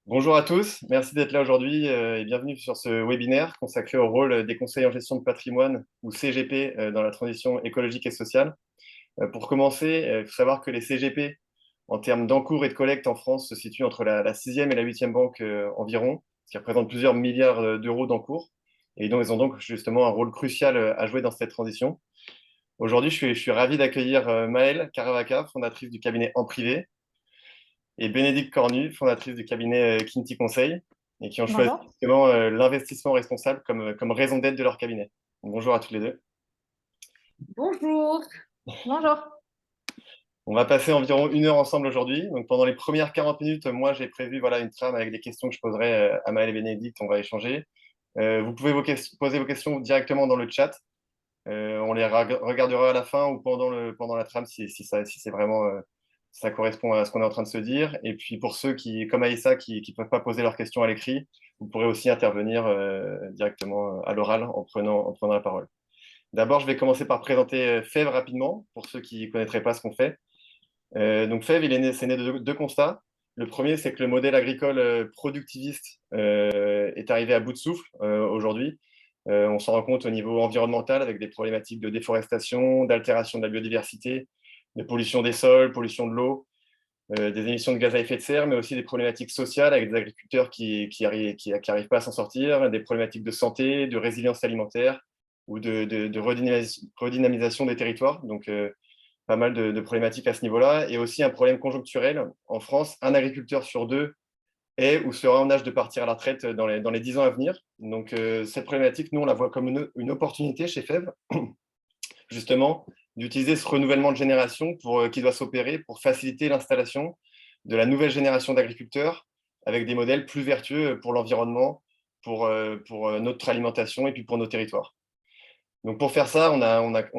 Bonjour à tous, merci d'être là aujourd'hui et bienvenue sur ce webinaire consacré au rôle des conseils en gestion de patrimoine ou CGP dans la transition écologique et sociale. Pour commencer, il faut savoir que les CGP, en termes d'encours et de collecte en France, se situent entre la sixième et la huitième banque environ, ce qui représente plusieurs milliards d'euros d'encours. Et donc, ils ont donc justement un rôle crucial à jouer dans cette transition. Aujourd'hui, je suis ravi d'accueillir Maëlle Caravaca, fondatrice du cabinet En Privé, et Bénédicte Cornu, fondatrice du cabinet Kinty Conseil, et qui ont choisi Bonjour. justement l'investissement responsable comme raison d'être de leur cabinet. Bonjour à toutes les deux. Bonjour. Bonjour. On va passer environ 1 heure ensemble aujourd'hui. Donc pendant les premières 40 minutes, moi j'ai prévu une trame avec des questions que je poserai à Maëlle et Bénédicte. On va échanger. Vous pouvez poser vos questions directement dans le chat. On les regardera à la fin ou pendant la trame si c'est vraiment ça correspond à ce qu'on est en train de se dire. Et puis pour ceux qui, comme Aïssa, qui ne peuvent pas poser leurs questions à l'écrit, vous pourrez aussi intervenir directement à l'oral en prenant la parole. D'abord, je vais commencer par présenter Fève rapidement, pour ceux qui ne connaîtraient pas ce qu'on fait. Donc Fève, c'est né de deux constats. Le premier, c'est que le modèle agricole productiviste est arrivé à bout de souffle aujourd'hui. On s'en rend compte au niveau environnemental avec des problématiques de déforestation, d'altération de la biodiversité, de pollution des sols, pollution de l'eau, des émissions de gaz à effet de serre, mais aussi des problématiques sociales avec des agriculteurs qui arrivent pas à s'en sortir, des problématiques de santé, de résilience alimentaire ou de redynamisation des territoires. Donc, pas mal de problématiques à ce niveau-là. Et aussi un problème conjoncturel. En France, un agriculteur sur deux est ou sera en âge de partir à la retraite dans les 10 ans à venir. Donc, cette problématique, nous, on la voit comme une opportunité chez FEV, justement, d'utiliser ce renouvellement de génération qui doit s'opérer pour faciliter l'installation de la nouvelle génération d'agriculteurs avec des modèles plus vertueux pour l'environnement, pour notre alimentation et puis pour nos territoires. Donc, pour faire ça, on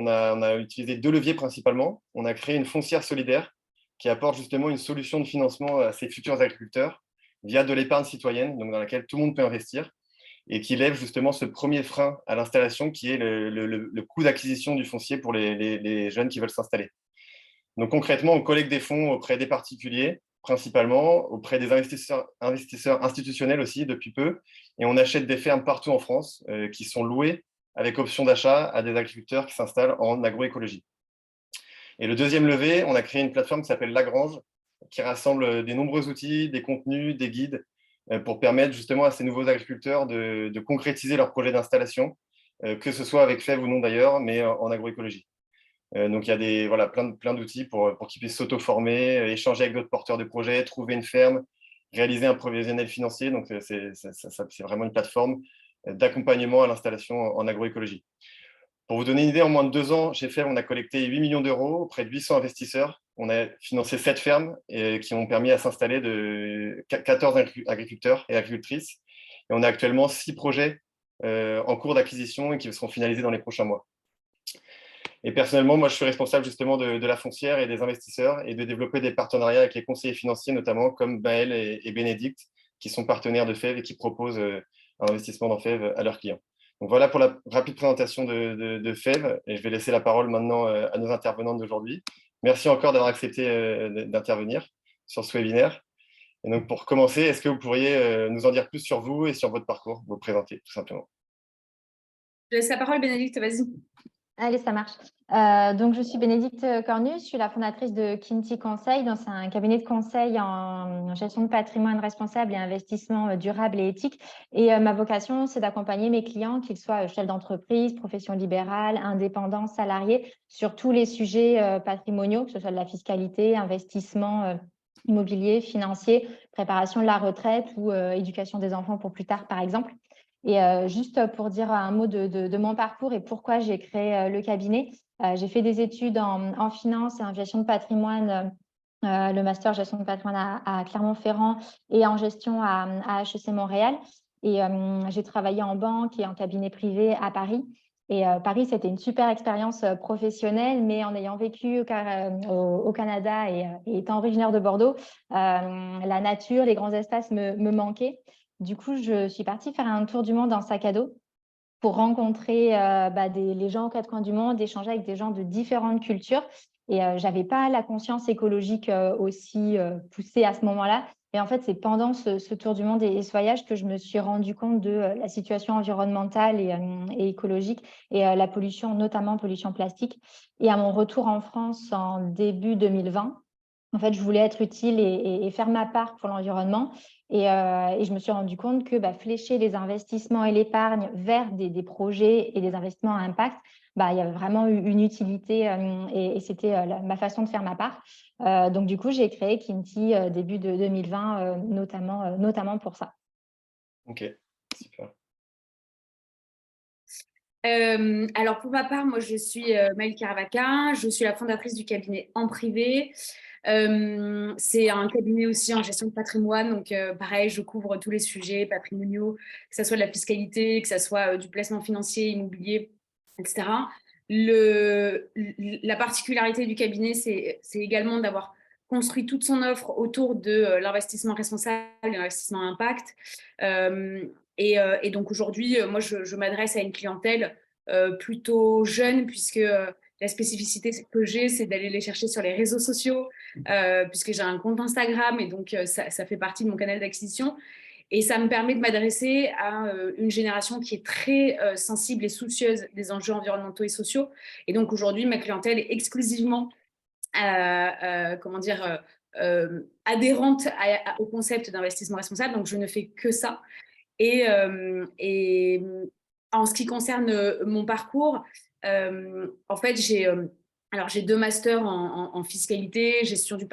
a utilisé deux leviers principalement. On a créé une foncière solidaire qui apporte justement une solution de financement à ces futurs agriculteurs via de l'épargne citoyenne, donc dans laquelle tout le monde peut investir, et qui lève justement ce premier frein à l'installation qui est le coût d'acquisition du foncier pour les jeunes qui veulent s'installer. Donc concrètement, on collecte des fonds auprès des particuliers, principalement, auprès des investisseurs institutionnels aussi depuis peu, et on achète des fermes partout en France qui sont louées avec option d'achat à des agriculteurs qui s'installent en agroécologie. Et le deuxième levier, on a créé une plateforme qui s'appelle Lagrange, qui rassemble des nombreux outils, des contenus, des guides, pour permettre justement à ces nouveaux agriculteurs de concrétiser leur projet d'installation, que ce soit avec FEV ou non d'ailleurs, mais en agroécologie. Donc il y a plein d'outils pour qu'ils puissent s'auto-former, échanger avec d'autres porteurs de projets, trouver une ferme, réaliser un prévisionnel financier. Donc c'est vraiment une plateforme d'accompagnement à l'installation en agroécologie. Pour vous donner une idée, en moins de 2 ans, chez FEV, on a collecté 8 millions d'euros auprès de 800 investisseurs. On a financé 7 fermes qui ont permis à s'installer de 14 agriculteurs et agricultrices. Et on a actuellement 6 projets en cours d'acquisition et qui seront finalisés dans les prochains mois. Et personnellement, moi, je suis responsable justement de la foncière et des investisseurs et de développer des partenariats avec les conseillers financiers, notamment comme Maël et Bénédicte, qui sont partenaires de FEV et qui proposent un investissement dans FEV à leurs clients. Donc voilà pour la rapide présentation de FEV, et je vais laisser la parole maintenant à nos intervenantes d'aujourd'hui. Merci encore d'avoir accepté d'intervenir sur ce webinaire. Et donc pour commencer, est-ce que vous pourriez nous en dire plus sur vous et sur votre parcours, vous présenter tout simplement? Je laisse la parole, Bénédicte, vas-y. Allez, ça marche. Donc, je suis Bénédicte Cornu, je suis la fondatrice de Kinty Conseil. C'est un cabinet de conseil en gestion de patrimoine responsable et investissement durable et éthique. Et ma vocation, c'est d'accompagner mes clients, qu'ils soient chefs d'entreprise, profession libérale, indépendants, salariés, sur tous les sujets patrimoniaux, que ce soit de la fiscalité, investissement immobilier, financier, préparation de la retraite ou éducation des enfants pour plus tard, par exemple. Et juste pour dire un mot de mon parcours et pourquoi j'ai créé le cabinet, j'ai fait des études en finance et en gestion de patrimoine, le master gestion de patrimoine à Clermont-Ferrand et en gestion à HEC Montréal. Et j'ai travaillé en banque et en cabinet privé à Paris. Et Paris, c'était une super expérience professionnelle, mais en ayant vécu au Canada et étant originaire de Bordeaux, la nature, les grands espaces me manquaient. Du coup, je suis partie faire un tour du monde en sac à dos pour rencontrer les gens aux quatre coins du monde, échanger avec des gens de différentes cultures. Et je n'avais pas la conscience écologique aussi poussée à ce moment-là. Et en fait, c'est pendant ce tour du monde et ce voyage que je me suis rendu compte de la situation environnementale et écologique et la pollution, notamment pollution plastique. Et à mon retour en France en début 2020, en fait, je voulais être utile et faire ma part pour l'environnement. Et je me suis rendu compte que flécher les investissements et l'épargne vers des projets et des investissements à impact, il y avait vraiment eu une utilité et c'était ma façon de faire ma part. Donc, du coup, j'ai créé Kinty début de 2020, notamment pour ça. Ok, super. Alors, pour ma part, moi, je suis Maëlle Caravaca. Je suis la fondatrice du cabinet En Privé. C'est un cabinet aussi en gestion de patrimoine. Donc, pareil, je couvre tous les sujets patrimoniaux, que ce soit de la fiscalité, que ce soit du placement financier, immobilier, etc. La particularité du cabinet, c'est également d'avoir construit toute son offre autour de l'investissement responsable et l'investissement à impact. Et donc aujourd'hui, moi, je m'adresse à une clientèle plutôt jeune, puisque la spécificité que j'ai, c'est d'aller les chercher sur les réseaux sociaux, puisque j'ai un compte Instagram, et donc ça fait partie de mon canal d'acquisition. Et ça me permet de m'adresser à une génération qui est très sensible et soucieuse des enjeux environnementaux et sociaux. Et donc aujourd'hui, ma clientèle est exclusivement adhérente au concept d'investissement responsable. Donc je ne fais que ça. Et en ce qui concerne mon parcours, en fait, j'ai 2 masters en fiscalité, gestion du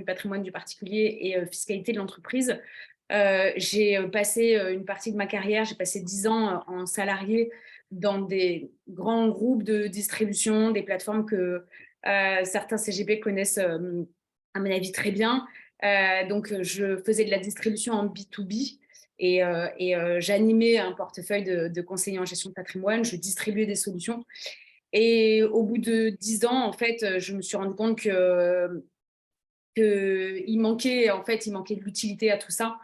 patrimoine du particulier et fiscalité de l'entreprise. J'ai passé une partie de ma carrière, j'ai passé 10 ans en salarié dans des grands groupes de distribution, des plateformes que certains CGP connaissent à mon avis très bien. Donc, je faisais de la distribution en B2B et j'animais un portefeuille de conseillers en gestion de patrimoine, je distribuais des solutions. Et au bout de 10 ans, en fait, je me suis rendu compte qu'il manquait de l'utilité à tout ça.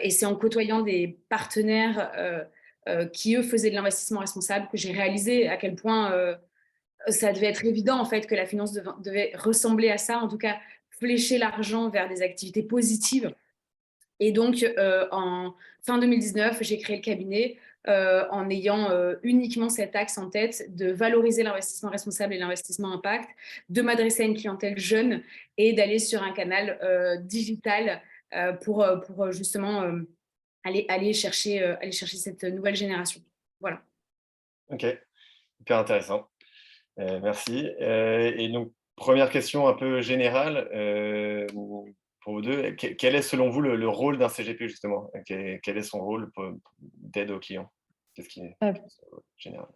Et c'est en côtoyant des partenaires qui, eux, faisaient de l'investissement responsable que j'ai réalisé à quel point ça devait être évident, en fait, que la finance devait ressembler à ça, en tout cas flécher l'argent vers des activités positives. Et donc, en fin 2019, j'ai créé le cabinet en ayant uniquement cet axe en tête de valoriser l'investissement responsable et l'investissement impact, de m'adresser à une clientèle jeune et d'aller sur un canal digital pour justement aller chercher cette nouvelle génération. Voilà. Ok, hyper intéressant. Merci. Et donc, première question un peu générale pour vous deux. Quel est selon vous le rôle d'un CGP justement? Quel est son rôle d'aide aux clients? Qu'est-ce qui est général?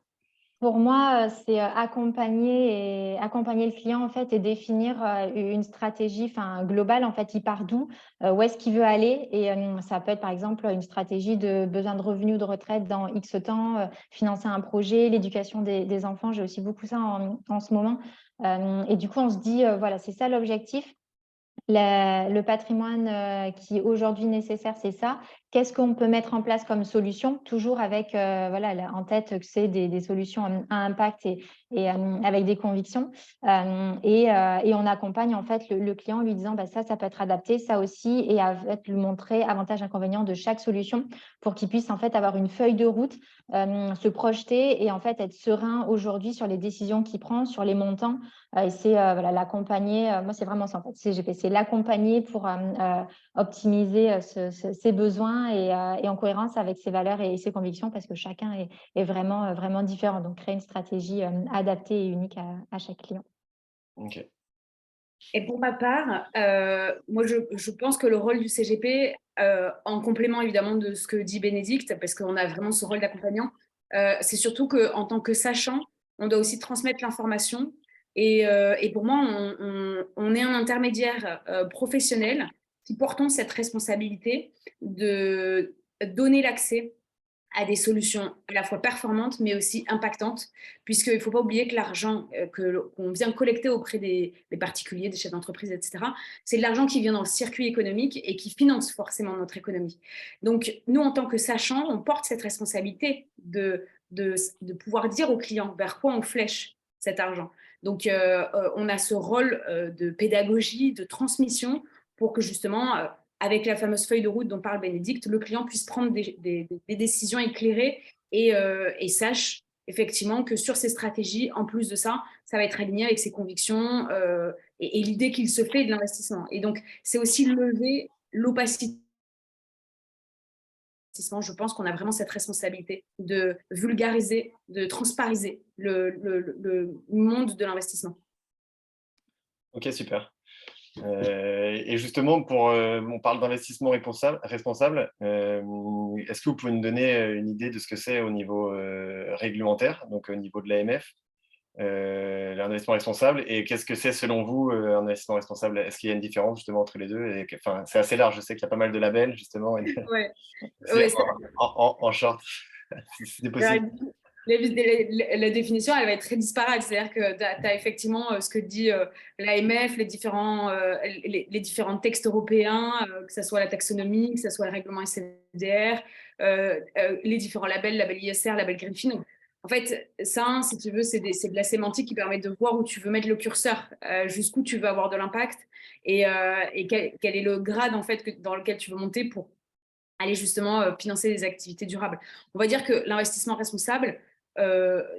Pour moi, c'est accompagner le client en fait et définir une stratégie globale. En fait, il part d'où, où est-ce qu'il veut aller, et ça peut être par exemple une stratégie de besoin de revenus ou de retraite dans X temps, financer un projet, l'éducation des enfants. J'ai aussi beaucoup ça en ce moment. Et du coup, on se dit, voilà, c'est ça l'objectif. Le patrimoine qui est aujourd'hui nécessaire, c'est ça. Qu'est-ce qu'on peut mettre en place comme solution? Toujours avec voilà, en tête que c'est des solutions à impact et avec des convictions. Et on accompagne en fait le client en lui disant ça peut être adapté, ça aussi, et lui montrer avantages, inconvénients de chaque solution pour qu'il puisse en fait avoir une feuille de route, se projeter et en fait être serein aujourd'hui sur les décisions qu'il prend, sur les montants. Et c'est voilà, l'accompagner. Moi, c'est vraiment ça en fait. CGP, c'est l'accompagner pour optimiser ses besoins et en cohérence avec ses valeurs et ses convictions, parce que chacun est vraiment différent. Donc, créer une stratégie adaptée et unique à chaque client. Ok. Et pour ma part, moi, je pense que le rôle du CGP, en complément évidemment de ce que dit Bénédicte, parce qu'on a vraiment ce rôle d'accompagnant, c'est surtout qu'en tant que sachant, on doit aussi transmettre l'information. Et pour moi, on est un intermédiaire professionnel qui portons cette responsabilité de donner l'accès à des solutions à la fois performantes, mais aussi impactantes, puisqu'il ne faut pas oublier que l'argent qu'on vient collecter auprès des particuliers, des chefs d'entreprise, etc., c'est de l'argent qui vient dans le circuit économique et qui finance forcément notre économie. Donc, nous, en tant que sachants, on porte cette responsabilité de pouvoir dire aux clients vers quoi on flèche cet argent. Donc, on a ce rôle de pédagogie, de transmission, pour que justement, avec la fameuse feuille de route dont parle Bénédicte, le client puisse prendre des décisions éclairées et sache effectivement que sur ses stratégies, en plus de ça, ça va être aligné avec ses convictions et l'idée qu'il se fait de l'investissement. Et donc, c'est aussi lever l'opacité. Je pense qu'on a vraiment cette responsabilité de vulgariser, de transpariser le monde de l'investissement. Ok, super. Et justement, on parle d'investissement responsable. Est-ce que vous pouvez nous donner une idée de ce que c'est au niveau réglementaire, donc au niveau de l'AMF, l'investissement responsable, et qu'est-ce que c'est selon vous un investissement responsable? Est-ce qu'il y a une différence justement entre les deux? Enfin, c'est assez large, je sais qu'il y a pas mal de labels justement. Ouais. C'est en short, si c'est possible. La définition, elle va être très disparate. C'est-à-dire que tu as effectivement ce que dit l'AMF, les différents textes européens, que ce soit la taxonomie, que ce soit le règlement SFDR, les différents labels, label ISR, label Greenfin. Donc, en fait, ça, si tu veux, c'est de la sémantique qui permet de voir où tu veux mettre le curseur, jusqu'où tu veux avoir de l'impact et quel est le grade en fait, dans lequel tu veux monter pour aller justement financer des activités durables. On va dire que l'investissement responsable,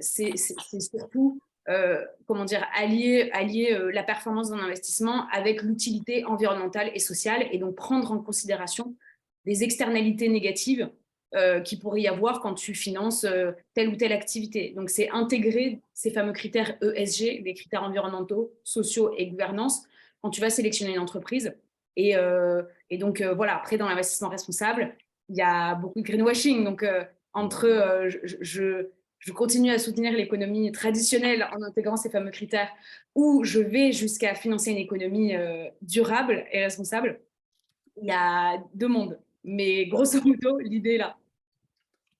c'est surtout comment dire, allier la performance d'un investissement avec l'utilité environnementale et sociale, et donc prendre en considération des externalités négatives qu'il pourrait y avoir quand tu finances telle ou telle activité. Donc, c'est intégrer ces fameux critères ESG, les critères environnementaux, sociaux et gouvernance, quand tu vas sélectionner une entreprise. Et donc, voilà, après, dans l'investissement responsable, il y a beaucoup de greenwashing. Donc, je continue à soutenir l'économie traditionnelle en intégrant ces fameux critères, où je vais jusqu'à financer une économie durable et responsable. Il y a deux mondes. Mais grosso modo, l'idée est là.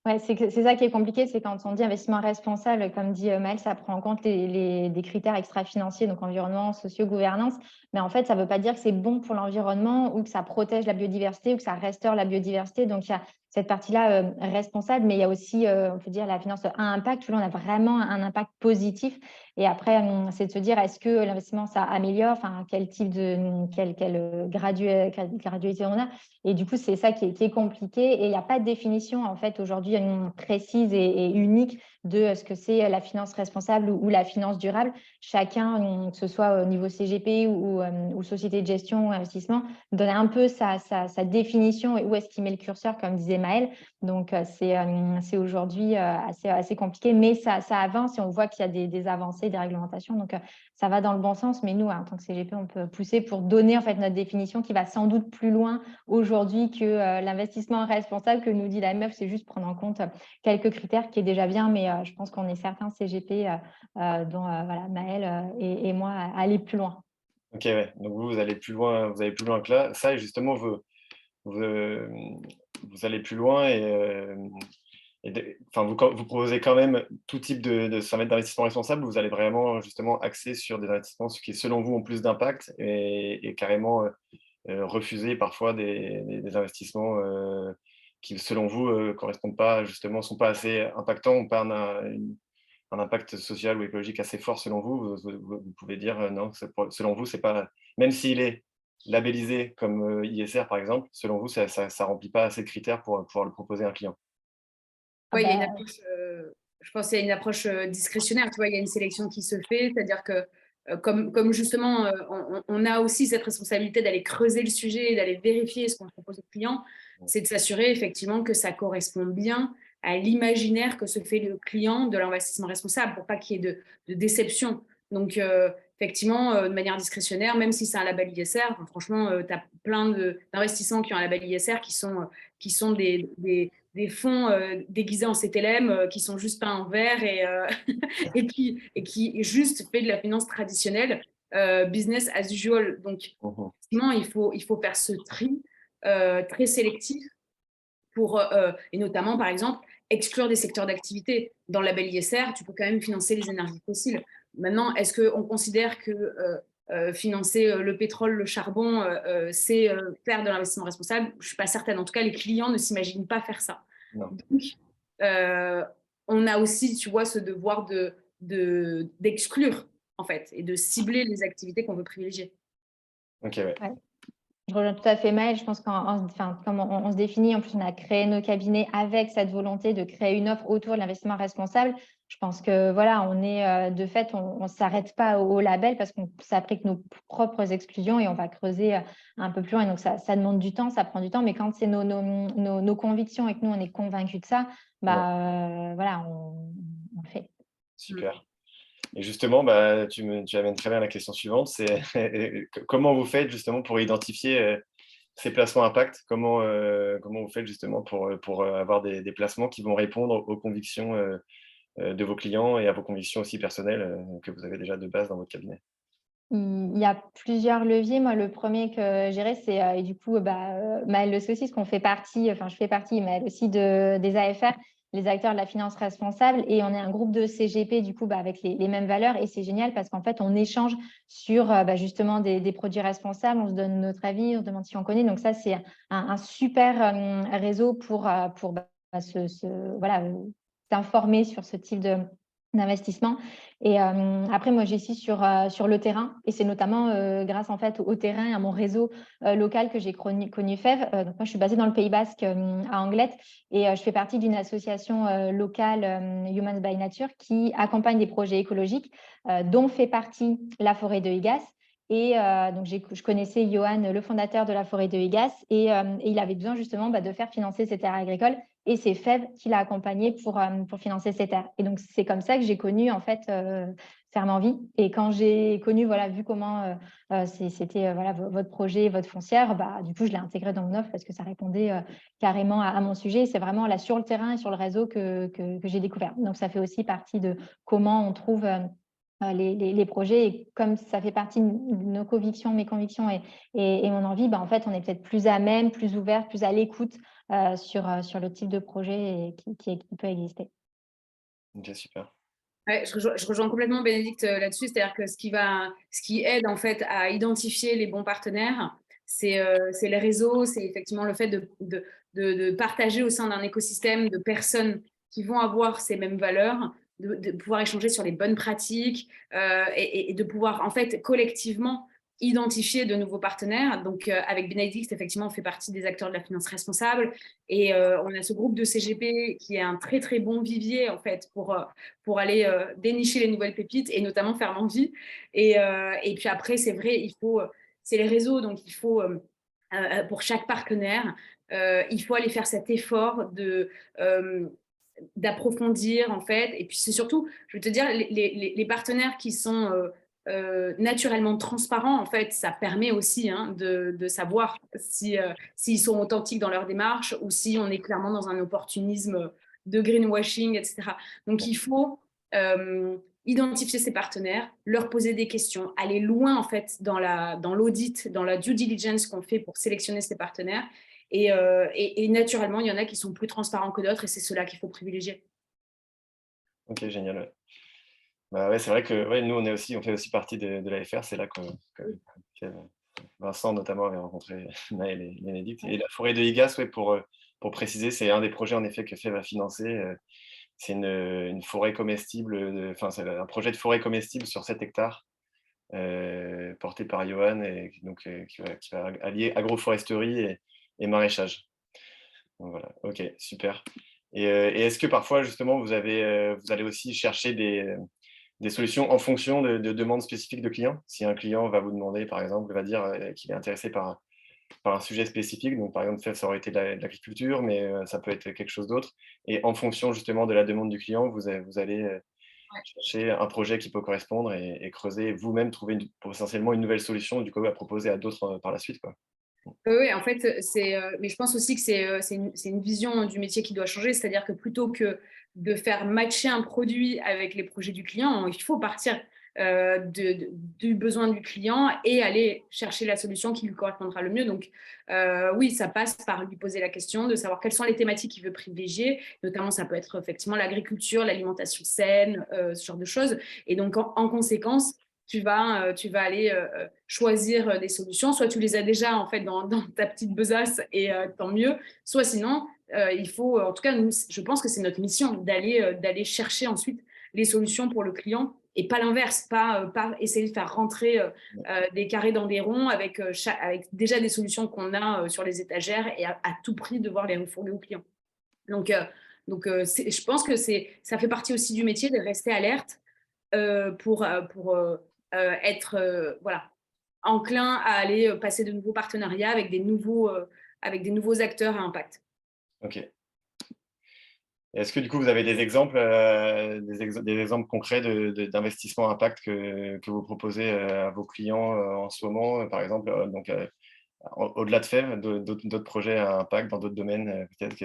Ouais, c'est ça qui est compliqué, c'est quand on dit investissement responsable, comme dit Maëlle, ça prend en compte des critères extra-financiers, donc environnement, socio, gouvernance. Mais en fait, ça ne veut pas dire que c'est bon pour l'environnement ou que ça protège la biodiversité ou que ça restaure la biodiversité. Donc, il y a cette partie-là responsable, mais il y a aussi, on peut dire, la finance à impact, où là, on a vraiment un impact positif. Et après, c'est de se dire, est-ce que l'investissement, ça améliore, enfin, quel type de, quelle gradualité on a. Et du coup, c'est ça qui est compliqué. Et il n'y a pas de définition, en fait, aujourd'hui, précise et unique de ce que c'est la finance responsable ou la finance durable. Chacun, que ce soit au niveau CGP ou société de gestion ou investissement, donne un peu sa définition et où est-ce qu'il met le curseur, comme disait Maëlle. Donc, c'est aujourd'hui assez compliqué, mais ça avance et on voit qu'il y a des avancées, des réglementations. Donc, ça va dans le bon sens. Mais nous, en tant que CGP, on peut pousser pour donner en fait notre définition qui va sans doute plus loin aujourd'hui que l'investissement responsable que nous dit l'AMF. C'est juste prendre en compte quelques critères qui est déjà bien, mais je pense qu'on est certains CGP, dont voilà, Maëlle et moi, à aller plus loin. Ok, ouais. Donc vous allez plus loin, que là. Ça, et justement, vous allez plus loin enfin, vous proposez quand même tout type d'investissement responsable. Vous allez vraiment justement axer sur des investissements qui, selon vous, ont plus d'impact et carrément refuser parfois des investissements qui, selon vous, correspondent pas, justement, sont pas assez impactants, n'ont pas un impact social ou écologique assez fort selon vous. Vous pouvez dire non, selon vous, c'est pas, même s'il est labellisé comme ISR par exemple, selon vous, ça remplit pas assez de critères pour pouvoir le proposer à un client. Ouais, il y a une approche, je pense qu'il y a une approche discrétionnaire, tu vois, il y a une sélection qui se fait, c'est-à-dire que comme justement, on a aussi cette responsabilité d'aller creuser le sujet et d'aller vérifier ce qu'on propose aux clients, c'est de s'assurer effectivement que ça correspond bien à l'imaginaire que se fait le client de l'investissement responsable, pour pas qu'il y ait de déception. Donc, effectivement, de manière discrétionnaire, même si c'est un label ISR, franchement, tu as plein d'investissements qui ont un label ISR qui sont des fonds déguisés en CTLM qui sont juste peints en vert et qui juste fait de la finance traditionnelle, business as usual. Donc, effectivement, il faut faire ce tri très sélectif et notamment, par exemple, exclure des secteurs d'activité. Dans le label ISR, tu peux quand même financer les énergies fossiles. Maintenant, est-ce qu'on considère que financer le pétrole, le charbon, c'est faire de l'investissement responsable? Je ne suis pas certaine. En tout cas, les clients ne s'imaginent pas faire ça. Non. Donc, on a aussi, tu vois, ce devoir d'exclure, en fait, et de cibler les activités qu'on veut privilégier. Ok, ouais. Ouais. rejoins tout à fait Maëlle. Je pense enfin, comme on se définit, en plus, on a créé nos cabinets avec cette volonté de créer une offre autour de l'investissement responsable. Je pense que voilà, on est de fait, on ne s'arrête pas au label parce qu'on s'applique nos propres exclusions et on va creuser un peu plus loin. Et donc, ça demande du temps, ça prend du temps. Mais quand c'est nos convictions et que nous, on est convaincus de ça, voilà, on le fait. Super. Et justement, tu amènes très bien la question suivante, c'est comment vous faites justement pour identifier ces placements impact? Comment vous faites justement pour avoir des placements qui vont répondre aux convictions de vos clients et à vos convictions aussi personnelles que vous avez déjà de base dans votre cabinet? Il y a plusieurs leviers. Moi, le premier que j'irais, c'est et du coup, Maëlle le sait aussi, parce qu'on fait partie, enfin, je fais partie, Maëlle aussi, des AFR, les acteurs de la finance responsable. Et on est un groupe de CGP, du coup, avec les mêmes valeurs. Et c'est génial parce qu'en fait, on échange sur justement des produits responsables. On se donne notre avis, on se demande si on connaît. Donc, ça, c'est un super réseau pour voilà, s'informer sur ce type d'investissement. Et après, moi, j'y suis sur le terrain et c'est notamment grâce en fait au terrain et à mon réseau local que j'ai connu FEV. Donc moi, je suis basée dans le Pays Basque à Anglette et je fais partie d'une association locale Humans by Nature qui accompagne des projets écologiques dont fait partie la forêt de Higas. Et donc, je connaissais Johan, le fondateur de la forêt de Higas, et il avait besoin justement de faire financer ses terres agricoles. Et c'est FEV qui l'a accompagné pour financer ces terres. Et donc, c'est comme ça que j'ai connu, en fait, Ferme Envie. Et quand j'ai connu, voilà, vu comment c'était voilà, votre projet, votre foncière, du coup, je l'ai intégré dans mon offre parce que ça répondait carrément à mon sujet. C'est vraiment là, sur le terrain et sur le réseau que j'ai découvert. Donc, ça fait aussi partie de comment on trouve les projets. Et comme ça fait partie de nos convictions, mes convictions et mon envie, en fait, on est peut-être plus à même, plus ouvert, plus à l'écoute sur le type de projet qui peut exister. Ok, super. Ouais, je rejoins complètement Bénédicte là-dessus, c'est-à-dire que ce qui aide en fait à identifier les bons partenaires, c'est les réseaux, c'est effectivement le fait de partager au sein d'un écosystème de personnes qui vont avoir ces mêmes valeurs, de pouvoir échanger sur les bonnes pratiques et de pouvoir en fait collectivement identifier de nouveaux partenaires. Donc avec Bénédicte, effectivement, on fait partie des acteurs de la finance responsable et on a ce groupe de CGP qui est un très très bon vivier en fait pour aller dénicher les nouvelles pépites et notamment faire l'envie. Et puis après, c'est vrai, c'est les réseaux, donc il faut, pour chaque partenaire, il faut aller faire cet effort d'approfondir en fait. Et puis c'est surtout, je veux te dire, les partenaires qui sont naturellement transparents, en fait, ça permet aussi de savoir s'ils sont authentiques dans leur démarche ou si on est clairement dans un opportunisme de greenwashing, etc. Donc, il faut identifier ses partenaires, leur poser des questions, aller loin, en fait, dans l'audit, dans la due diligence qu'on fait pour sélectionner ses partenaires. Et naturellement, il y en a qui sont plus transparents que d'autres et c'est ceux-là qu'il faut privilégier. Ok, génial. Ouais. Ouais, c'est vrai que ouais, nous, on fait aussi partie de l'AFR. C'est là que Vincent, notamment, avait rencontré Maëlle et Bénédicte. Et la forêt de Higas, ouais, pour préciser, c'est un des projets en effet que FEV va financer. C'est une forêt comestible, enfin, c'est un projet de forêt comestible sur 7 hectares, porté par Johan, et donc, qui va allier agroforesterie et maraîchage. Donc voilà, ok, super. Et est-ce que parfois, justement, vous allez aussi chercher des solutions en fonction de demandes spécifiques de clients? Si un client va vous demander, par exemple, va dire qu'il est intéressé par un sujet spécifique, donc par exemple, ça aurait été de l'agriculture, mais ça peut être quelque chose d'autre. Et en fonction justement de la demande du client, vous allez chercher un projet qui peut correspondre et creuser, vous-même trouver potentiellement une nouvelle solution du coup à proposer à d'autres par la suite, quoi. Oui, en fait, mais je pense aussi que c'est une vision du métier qui doit changer, c'est-à-dire que plutôt que de faire matcher un produit avec les projets du client, il faut partir du besoin du client et aller chercher la solution qui lui correspondra le mieux. Donc, oui, ça passe par lui poser la question de savoir quelles sont les thématiques qu'il veut privilégier. Notamment, ça peut être effectivement l'agriculture, l'alimentation saine, ce genre de choses. Et donc, en conséquence, tu vas aller choisir des solutions. Soit tu les as déjà en fait dans ta petite besace et tant mieux. Soit sinon, il faut, en tout cas, je pense que c'est notre mission d'aller chercher ensuite les solutions pour le client et pas l'inverse, pas essayer de faire rentrer des carrés dans des ronds avec déjà des solutions qu'on a sur les étagères et à tout prix devoir les refourguer aux clients. Donc, je pense que ça fait partie aussi du métier de rester alerte pour être voilà, enclin à aller passer de nouveaux partenariats avec des nouveaux acteurs à impact. Ok. Est-ce que du coup, vous avez des exemples, des exemples concrets d'investissement impact que vous proposez à vos clients en ce moment, par exemple, au-delà de FEV, d'autres projets à impact dans d'autres domaines, peut-être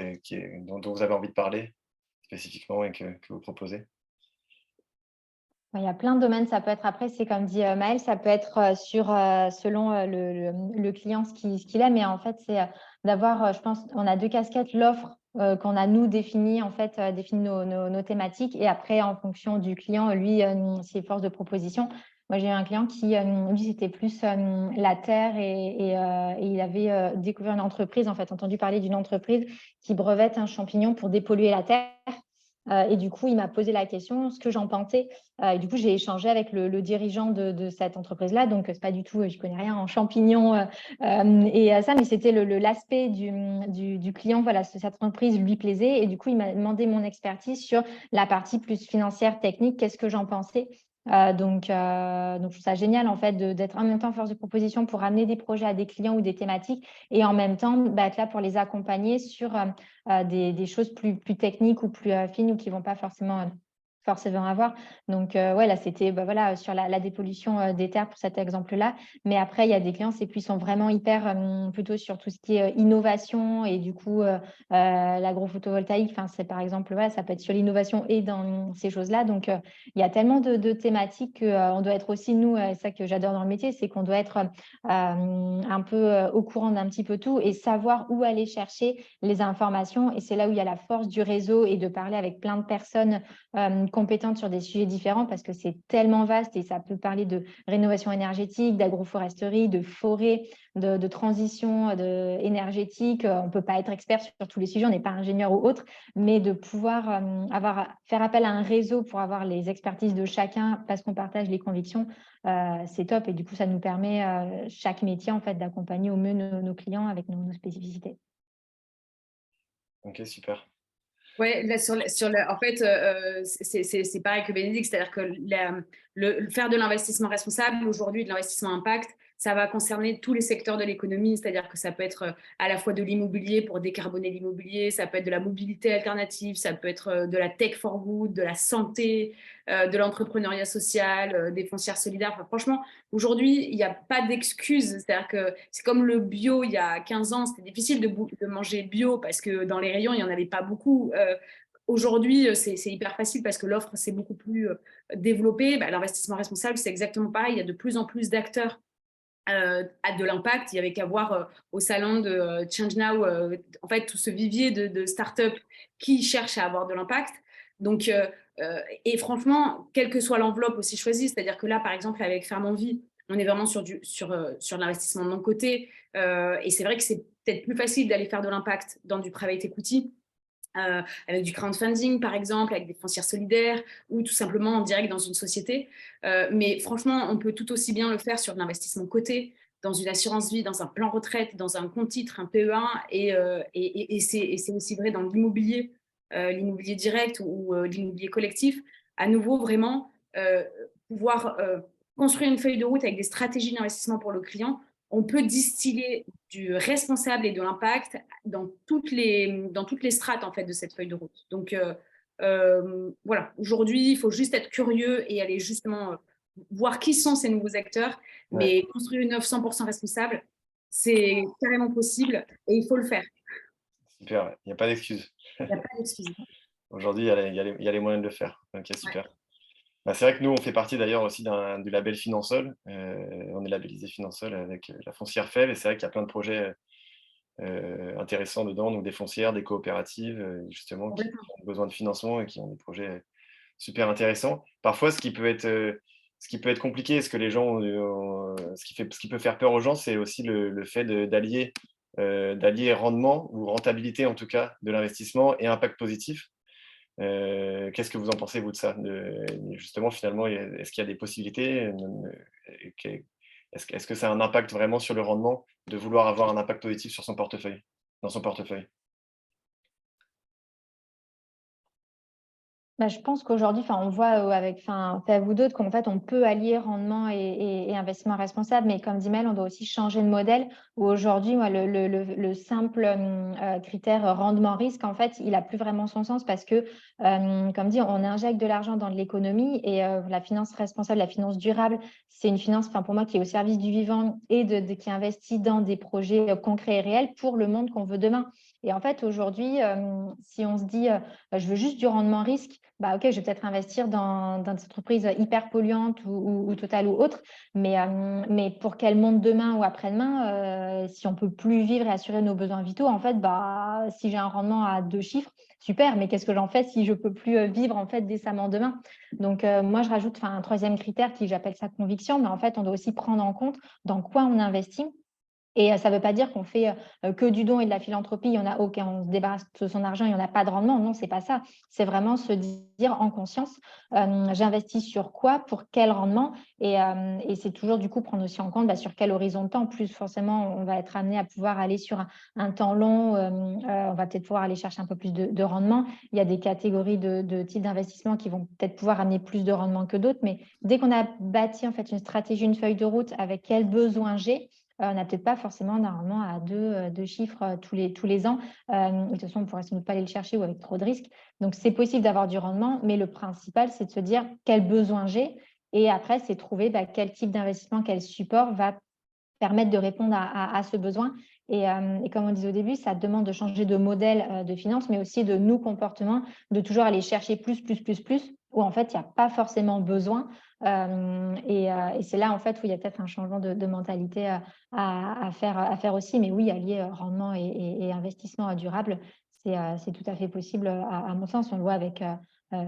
dont vous avez envie de parler spécifiquement et que vous proposez? Il y a plein de domaines, ça peut être après, c'est comme dit Maëlle, ça peut être selon le client ce qu'il aime, mais en fait, c'est d'avoir, je pense, on a 2 casquettes, l'offre qu'on a nous définie, en fait, définit nos thématiques, et après, en fonction du client, lui, ses forces de proposition. Moi, j'ai eu un client qui, lui, c'était plus la terre et il avait découvert une entreprise, en fait, entendu parler d'une entreprise qui brevette un champignon pour dépolluer la terre. Et du coup, il m'a posé la question, ce que j'en pensais. Et du coup, j'ai échangé avec le dirigeant de cette entreprise-là. Donc, c'est pas du tout, je connais rien en champignons et ça, mais c'était l'aspect du client. Voilà, cette entreprise lui plaisait. Et du coup, il m'a demandé mon expertise sur la partie plus financière, technique. Qu'est-ce que j'en pensais? Donc, je trouve ça génial en fait d'être en même temps force de proposition pour amener des projets à des clients ou des thématiques et en même temps être là pour les accompagner sur des choses plus techniques ou plus fines ou qui ne vont pas forcément avoir. Donc, ouais, là, c'était voilà, sur la dépollution des terres pour cet exemple-là. Mais après, il y a des clients, c'est qu'ils sont vraiment hyper plutôt sur tout ce qui est innovation et du coup, l'agrophotovoltaïque, c'est par exemple, voilà, ça peut être sur l'innovation et dans ces choses-là. Donc, il y a tellement de thématiques qu'on doit être aussi, nous, c'est ça que j'adore dans le métier, c'est qu'on doit être un peu au courant d'un petit peu tout et savoir où aller chercher les informations. Et c'est là où il y a la force du réseau et de parler avec plein de personnes compétentes sur des sujets différents parce que c'est tellement vaste et ça peut parler de rénovation énergétique, d'agroforesterie, de forêt, de transition énergétique. On ne peut pas être expert sur tous les sujets, on n'est pas ingénieur ou autre, mais de pouvoir faire appel à un réseau pour avoir les expertises de chacun parce qu'on partage les convictions, c'est top. Et du coup, ça nous permet, chaque métier, en fait, d'accompagner au mieux nos clients avec nos spécificités. Ok, super. Ouais, là, en fait, c'est pareil que Bénédicte, c'est-à-dire que faire de l'investissement responsable, aujourd'hui, de l'investissement impact, ça va concerner tous les secteurs de l'économie, c'est-à-dire que ça peut être à la fois de l'immobilier pour décarboner l'immobilier, ça peut être de la mobilité alternative, ça peut être de la tech for good, de la santé, de l'entrepreneuriat social, des foncières solidaires. Enfin, franchement, aujourd'hui, il n'y a pas d'excuse. C'est-à-dire que c'est comme le bio il y a 15 ans, c'était difficile de manger bio parce que dans les rayons, il n'y en avait pas beaucoup. Aujourd'hui, c'est hyper facile parce que l'offre s'est beaucoup plus développée. L'investissement responsable, c'est exactement pareil. Il y a de plus en plus d'acteurs à de l'impact. Il y avait qu'à voir au salon de Change Now, en fait, tout ce vivier de startups qui cherchent à avoir de l'impact. Donc, et franchement, quelle que soit l'enveloppe aussi choisie, c'est-à-dire que là, par exemple, avec Ferme Envie, on est vraiment sur l'investissement de mon côté. Et c'est vrai que c'est peut-être plus facile d'aller faire de l'impact dans du private equity, avec du crowdfunding, par exemple, avec des foncières solidaires ou tout simplement en direct dans une société. Mais franchement, on peut tout aussi bien le faire sur de l'investissement coté, dans une assurance vie, dans un plan retraite, dans un compte titre, un PE1, et c'est aussi vrai dans l'immobilier direct ou l'immobilier collectif. À nouveau, vraiment, pouvoir construire une feuille de route avec des stratégies d'investissement pour le client. On peut distiller du responsable et de l'impact dans toutes les strates en fait, de cette feuille de route. Donc, voilà, aujourd'hui, il faut juste être curieux et aller justement voir qui sont ces nouveaux acteurs. Ouais. Mais construire une offre 100% responsable, c'est carrément possible et il faut le faire. Super, il n'y a pas d'excuse. Il n'y a pas d'excuse. Aujourd'hui, il y a les moyens de le faire. Ok, super. Ouais. C'est vrai que nous, on fait partie d'ailleurs aussi du label Finansol. On est labellisé Finansol avec la foncière FEV, et c'est vrai qu'il y a plein de projets intéressants dedans, donc des foncières, des coopératives, justement, qui ont besoin de financement et qui ont des projets super intéressants. Parfois, ce qui peut être compliqué, ce qui peut faire peur aux gens, c'est aussi le fait d'allier rendement ou rentabilité, en tout cas, de l'investissement et impact positif. Qu'est-ce que vous en pensez, vous, de ça? Justement, finalement, est-ce qu'il y a des possibilités? Est-ce que ça a un impact vraiment sur le rendement de vouloir avoir un impact positif sur son portefeuille, dans son portefeuille? Bah, je pense qu'aujourd'hui, on voit, avec Fève ou d'autres qu'en fait, on peut allier rendement et investissement responsable. Mais comme dit Mel, on doit aussi changer de modèle où aujourd'hui, moi, le simple, critère rendement-risque, en fait, il a plus vraiment son sens parce que, comme dit, on injecte de l'argent dans de l'économie et la finance responsable, la finance durable, c'est une finance, pour moi, qui est au service du vivant et qui investit dans des projets, concrets et réels pour le monde qu'on veut demain. Et en fait, aujourd'hui, si on se dit, je veux juste du rendement risque, bah, OK, je vais peut-être investir dans des entreprises hyper polluantes ou Total ou autres, mais pour qu'elles montent demain ou après-demain, si on peut plus vivre et assurer nos besoins vitaux, en fait, bah, si j'ai un rendement à 2 chiffres, super, mais qu'est-ce que j'en fais si je peux plus, vivre, en fait, décemment demain? Donc moi, je rajoute un troisième critère qui j'appelle ça conviction, mais en fait, on doit aussi prendre en compte dans quoi on investit. Et ça ne veut pas dire qu'on fait, que du don et de la philanthropie, on se débarrasse de son argent, il y en a pas de rendement. Non, c'est pas ça. C'est vraiment se dire en conscience, j'investis sur quoi, pour quel rendement et c'est toujours du coup prendre aussi en compte, sur quel horizon de temps. Plus forcément, on va être amené à pouvoir aller sur un temps long, on va peut-être pouvoir aller chercher un peu plus de rendement. Il y a des catégories de types d'investissements qui vont peut-être pouvoir amener plus de rendement que d'autres, mais dès qu'on a bâti en fait une stratégie, une feuille de route avec quels besoins j'ai, on n'a peut-être pas forcément un rendement à deux chiffres tous les ans. De toute façon, on ne pourrait sans doute pas aller le chercher ou avec trop de risques. Donc, c'est possible d'avoir du rendement, mais le principal, c'est de se dire quel besoin j'ai. Et après, c'est trouver quel type d'investissement, quel support va permettre de répondre à ce besoin. Et comme on disait au début, ça demande de changer de modèle de finance, mais aussi de nos comportements, de toujours aller chercher plus, où en fait, il n'y a pas forcément besoin. Et c'est là, en fait, où il y a peut-être un changement de mentalité à faire aussi. Mais oui, allier rendement et investissement durable, c'est tout à fait possible à mon sens. On le voit avec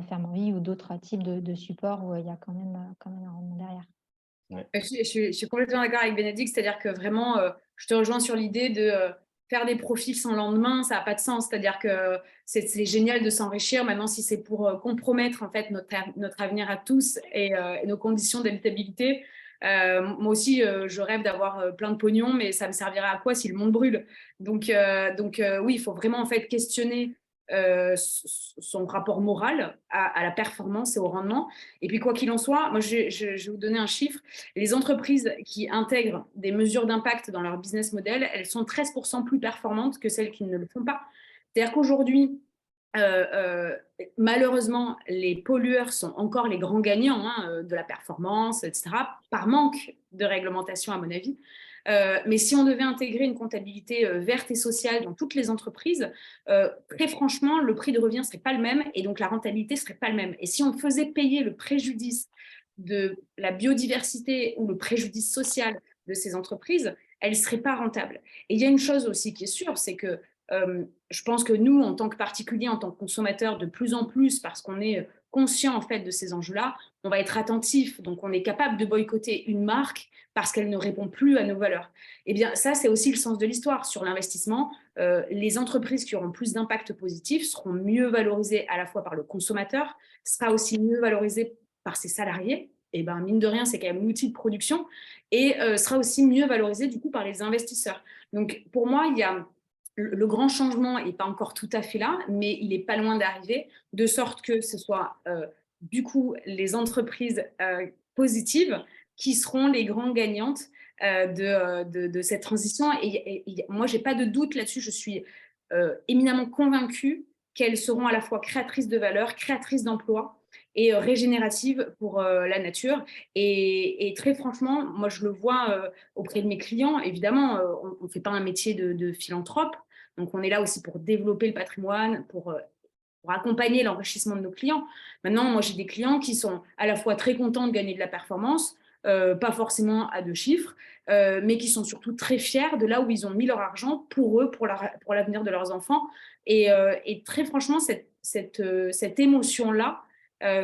Ferme Envie ou d'autres types de supports où il y a quand même un rendement derrière. Ouais. Je suis complètement d'accord avec Bénédicte, c'est-à-dire que vraiment, je te rejoins sur l'idée de faire des profits sans lendemain, ça n'a pas de sens. C'est-à-dire que c'est génial de s'enrichir. Maintenant, si c'est pour compromettre en fait notre avenir à tous et nos conditions d'habitabilité, moi aussi, je rêve d'avoir plein de pognon, mais ça me servira à quoi si le monde brûle? Donc oui, il faut vraiment en fait questionner son rapport moral à la performance et au rendement. Et puis, quoi qu'il en soit, moi, je vais vous donner un chiffre. Les entreprises qui intègrent des mesures d'impact dans leur business model, elles sont 13% plus performantes que celles qui ne le font pas. C'est-à-dire qu'aujourd'hui, malheureusement, les pollueurs sont encore les grands gagnants de la performance, etc., par manque de réglementation, à mon avis. Mais si on devait intégrer une comptabilité verte et sociale dans toutes les entreprises, très franchement, le prix de revient ne serait pas le même et donc la rentabilité ne serait pas le même. Et si on faisait payer le préjudice de la biodiversité ou le préjudice social de ces entreprises, elles ne seraient pas rentables. Et il y a une chose aussi qui est sûre, c'est que je pense que nous, en tant que particuliers, en tant que consommateurs, de plus en plus, parce qu'on est conscient en fait de ces enjeux-là, on va être attentif. Donc, on est capable de boycotter une marque parce qu'elle ne répond plus à nos valeurs. Eh bien, ça, c'est aussi le sens de l'histoire. Sur l'investissement, les entreprises qui auront plus d'impact positif seront mieux valorisées à la fois par le consommateur, sera aussi mieux valorisée par ses salariés. Et ben, mine de rien, c'est quand même l'outil de production et sera aussi mieux valorisé du coup par les investisseurs. Donc, pour moi, il y a le grand changement n'est pas encore tout à fait là, mais il n'est pas loin d'arriver, de sorte que ce soit du coup les entreprises positives qui seront les grandes gagnantes de cette transition. Et moi, je n'ai pas de doute là-dessus, je suis éminemment convaincue qu'elles seront à la fois créatrices de valeur, créatrices d'emplois et régénératives pour la nature. Et très franchement, moi, je le vois auprès de mes clients. Évidemment, on ne fait pas un métier de philanthrope. Donc, on est là aussi pour développer le patrimoine, pour accompagner l'enrichissement de nos clients. Maintenant, moi, j'ai des clients qui sont à la fois très contents de gagner de la performance, pas forcément à 2 chiffres, mais qui sont surtout très fiers de là où ils ont mis leur argent pour eux, pour l'avenir de leurs enfants. Et très franchement, cette émotion-là,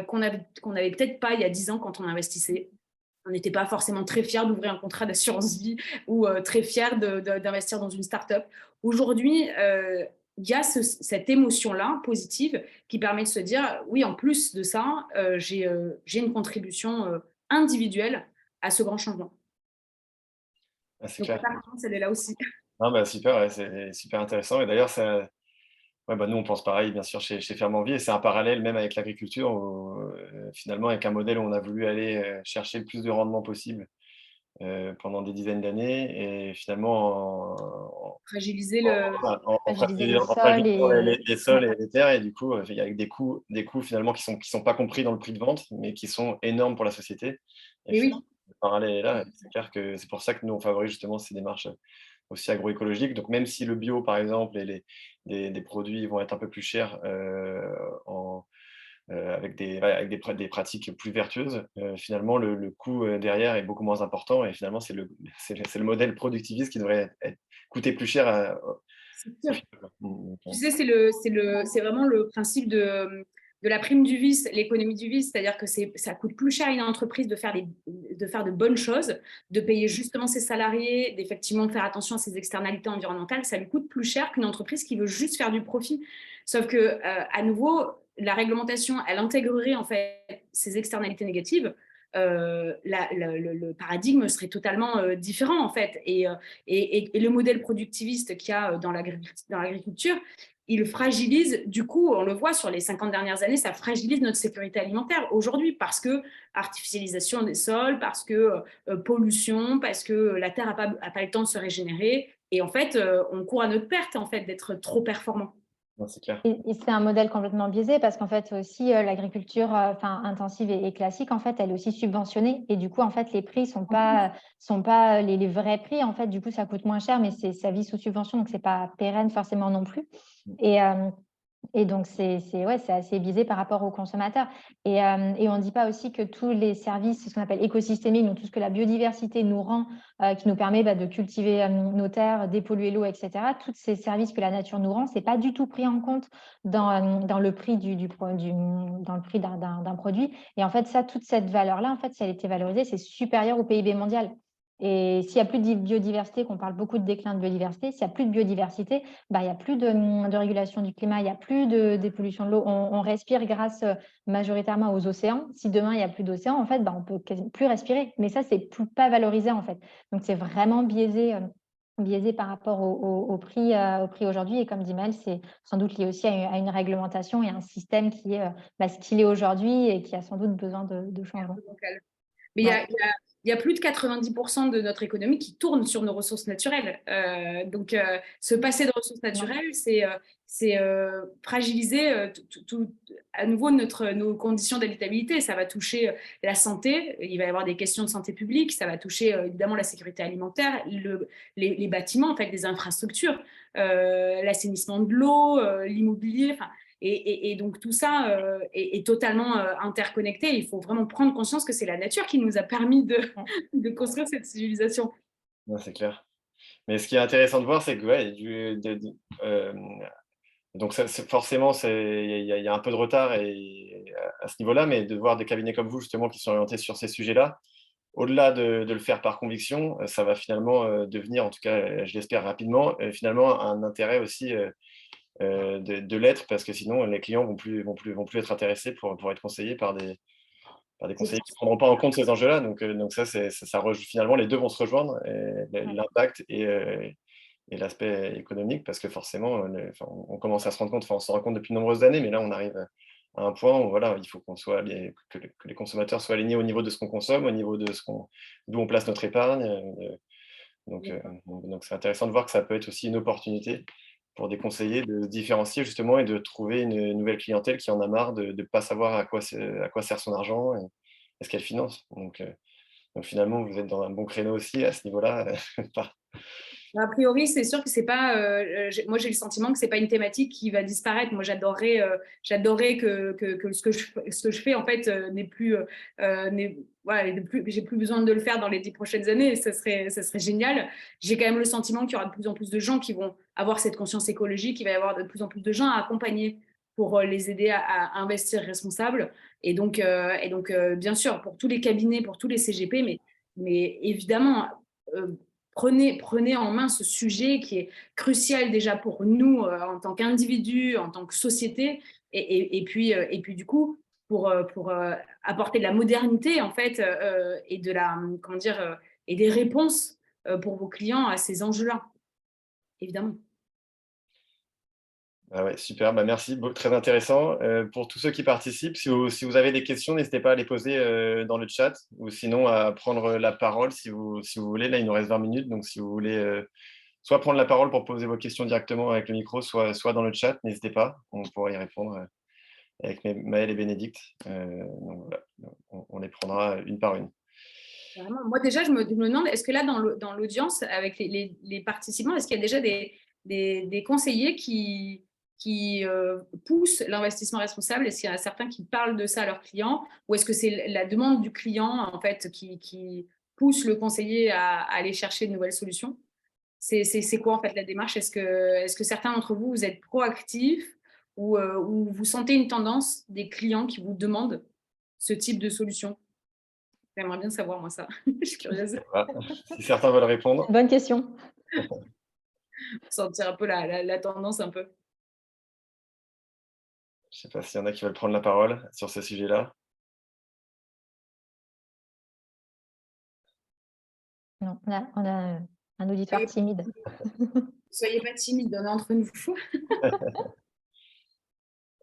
qu'on n'avait peut-être pas il y a 10 ans quand on investissait. On n'était pas forcément très fiers d'ouvrir un contrat d'assurance vie ou très fiers d'investir dans une start-up. Aujourd'hui, il y a cette émotion-là positive qui permet de se dire, oui, en plus de ça, j'ai une contribution individuelle à ce grand changement. C'est Donc, clair. la confiance, elle est là aussi. Non, bah, super, ouais, c'est super intéressant. Et d'ailleurs, ça, ouais, bah, nous, on pense pareil, bien sûr, chez Ferme Envie, et c'est un parallèle même avec l'agriculture, où, finalement, avec un modèle où on a voulu aller chercher le plus de rendement possible pendant des dizaines d'années, et finalement, Fragiliser le. en Fragiliser les en sols fragilisant et les sols et les terres, et du coup, il y a des coûts finalement qui sont pas compris dans le prix de vente, mais qui sont énormes pour la société. Et Et oui, finalement, le parallèle est là, et c'est clair que c'est pour ça que nous, on favorise justement ces démarches aussi agroécologiques. Donc même si le bio, par exemple, et des produits vont être un peu plus chers, en avec des pratiques plus vertueuses, finalement le coût, derrière est beaucoup moins important, et finalement c'est le modèle productiviste qui devrait coûter plus cher c'est au sûr. final. Tu sais, c'est vraiment le principe de la prime du vice, l'économie du vice, c'est-à-dire que ça coûte plus cher à une entreprise de faire de bonnes choses, de payer justement ses salariés, d'effectivement faire attention à ses externalités environnementales. Ça lui coûte plus cher qu'une entreprise qui veut juste faire du profit. Sauf que, à nouveau, la réglementation, elle intégrerait en fait ces externalités négatives. Le paradigme serait totalement différent en fait. Et le modèle productiviste qu'il y a dans l'agriculture, il fragilise, du coup, on le voit sur les 50 dernières années, ça fragilise notre sécurité alimentaire aujourd'hui parce que artificialisation des sols, parce que pollution, parce que la terre n'a pas le temps de se régénérer. Et en fait, on court à notre perte en fait d'être trop performant. Non, c'est clair. Et c'est un modèle complètement biaisé parce qu'en fait aussi l'agriculture enfin intensive et classique en fait elle est aussi subventionnée et du coup en fait les prix sont pas les vrais prix en fait du coup ça coûte moins cher mais ça vit sous subvention donc c'est pas pérenne forcément non plus et donc ouais, c'est assez biaisé par rapport aux consommateurs et on ne dit pas aussi que tous les services, ce qu'on appelle écosystémiques, donc tout ce que la biodiversité nous rend, qui nous permet, de cultiver, nos terres, dépolluer l'eau et cetera. Tous ces services que la nature nous rend, c'est pas du tout pris en compte dans le prix dans le prix d'un produit et en fait ça, toute cette valeur-là, en fait, si elle était valorisée, c'est supérieur au PIB mondial et s'il y a plus de biodiversité, qu'on parle beaucoup de déclin de biodiversité, s'il y a plus de biodiversité, il y a plus de régulation du climat, il y a plus de dépollution de l'eau. On respire grâce, majoritairement aux océans. Si demain il y a plus d'océans, en fait, on peut plus respirer. Mais ça, c'est pas valorisé, en fait. Donc c'est vraiment biaisé par rapport au prix aujourd'hui et comme dit Mel, c'est sans doute lié aussi à une réglementation et un système qui est, ce qu'il est aujourd'hui et qui a sans doute besoin de changement. Mais Ouais. il y a plus de 90% de notre économie qui tourne sur nos ressources naturelles. Donc, se passer de ressources naturelles, c'est fragiliser à nouveau nos conditions d'habitabilité. Ça va toucher la santé, il va y avoir des questions de santé publique, ça va toucher évidemment la sécurité alimentaire, les bâtiments, en fait, les infrastructures, l'assainissement de l'eau, l'immobilier. Enfin, et donc tout ça est totalement interconnecté. Il faut vraiment prendre conscience que c'est la nature qui nous a permis de construire cette civilisation. Non, c'est clair. Mais ce qui est intéressant de voir, c'est que ouais, donc forcément, il y a un peu de retard à ce niveau-là, mais de voir des cabinets comme vous justement qui sont orientés sur ces sujets-là, au-delà de le faire par conviction, ça va finalement devenir, en tout cas, je l'espère rapidement, finalement un intérêt aussi de l'être, parce que sinon les clients vont plus être intéressés pour être conseillés par des conseillers qui ne prendront pas en compte ces enjeux-là. Donc ça, finalement, les deux vont se rejoindre, l'impact et l'aspect économique, parce que forcément, on commence à se rendre compte, on s'en rend compte depuis de nombreuses années, mais là, on arrive à un point où voilà, il faut que les consommateurs soient alignés au niveau de ce qu'on consomme, au niveau de d'où on place notre épargne. Donc c'est intéressant de voir que ça peut être aussi une opportunité pour des conseillers de se différencier justement et de trouver une nouvelle clientèle qui en a marre de ne pas savoir à quoi sert son argent et ce qu'elle finance. Donc finalement, vous êtes dans un bon créneau aussi à ce niveau-là. A priori, c'est sûr que c'est pas. Moi, j'ai le sentiment que c'est pas une thématique qui va disparaître. Moi, j'adorerais que ce que je fais en fait n'est plus, voilà, j'ai plus besoin de le faire dans les 10 prochaines années. Ça serait génial. J'ai quand même le sentiment qu'il y aura de plus en plus de gens qui vont avoir cette conscience écologique. Il va y avoir de plus en plus de gens à accompagner pour les aider à investir responsable. Et donc, bien sûr, pour tous les cabinets, pour tous les CGP, mais évidemment. prenez en main ce sujet qui est crucial déjà pour nous en tant qu'individus, en tant que société, et puis du coup, pour apporter de la modernité en fait et de la comment dire et des réponses pour vos clients à ces enjeux-là, évidemment. Ah ouais, super, bah merci, très intéressant. Pour tous ceux qui participent, si vous avez des questions, n'hésitez pas à les poser dans le chat ou sinon à prendre la parole si vous voulez. Là, il nous reste 20 minutes, donc si vous voulez soit prendre la parole pour poser vos questions directement avec le micro, soit dans le chat, n'hésitez pas, on pourra y répondre avec Maëlle et Bénédicte. Donc voilà, on les prendra une par une. Vraiment. Moi, déjà, je me demande, est-ce que là, dans l'audience, avec les participants, est-ce qu'il y a déjà des conseillers qui poussent l'investissement responsable? Est-ce qu'il y en a certains qui parlent de ça à leurs clients? Ou est-ce que c'est la demande du client, en fait, qui pousse le conseiller à aller chercher de nouvelles solutions? C'est quoi, en fait, la démarche? Est-ce que certains d'entre vous, vous êtes proactifs ou vous sentez une tendance des clients qui vous demandent ce type de solution? J'aimerais bien savoir, moi, ça. Je suis curieuse. Voilà. Si certains veulent répondre. Bonne question. Sentir un peu la tendance un peu. Je ne sais pas s'il y en a qui veulent prendre la parole sur ce sujet-là. Non, là, on a un auditoire timide. Soyez pas timide, on est entre nous.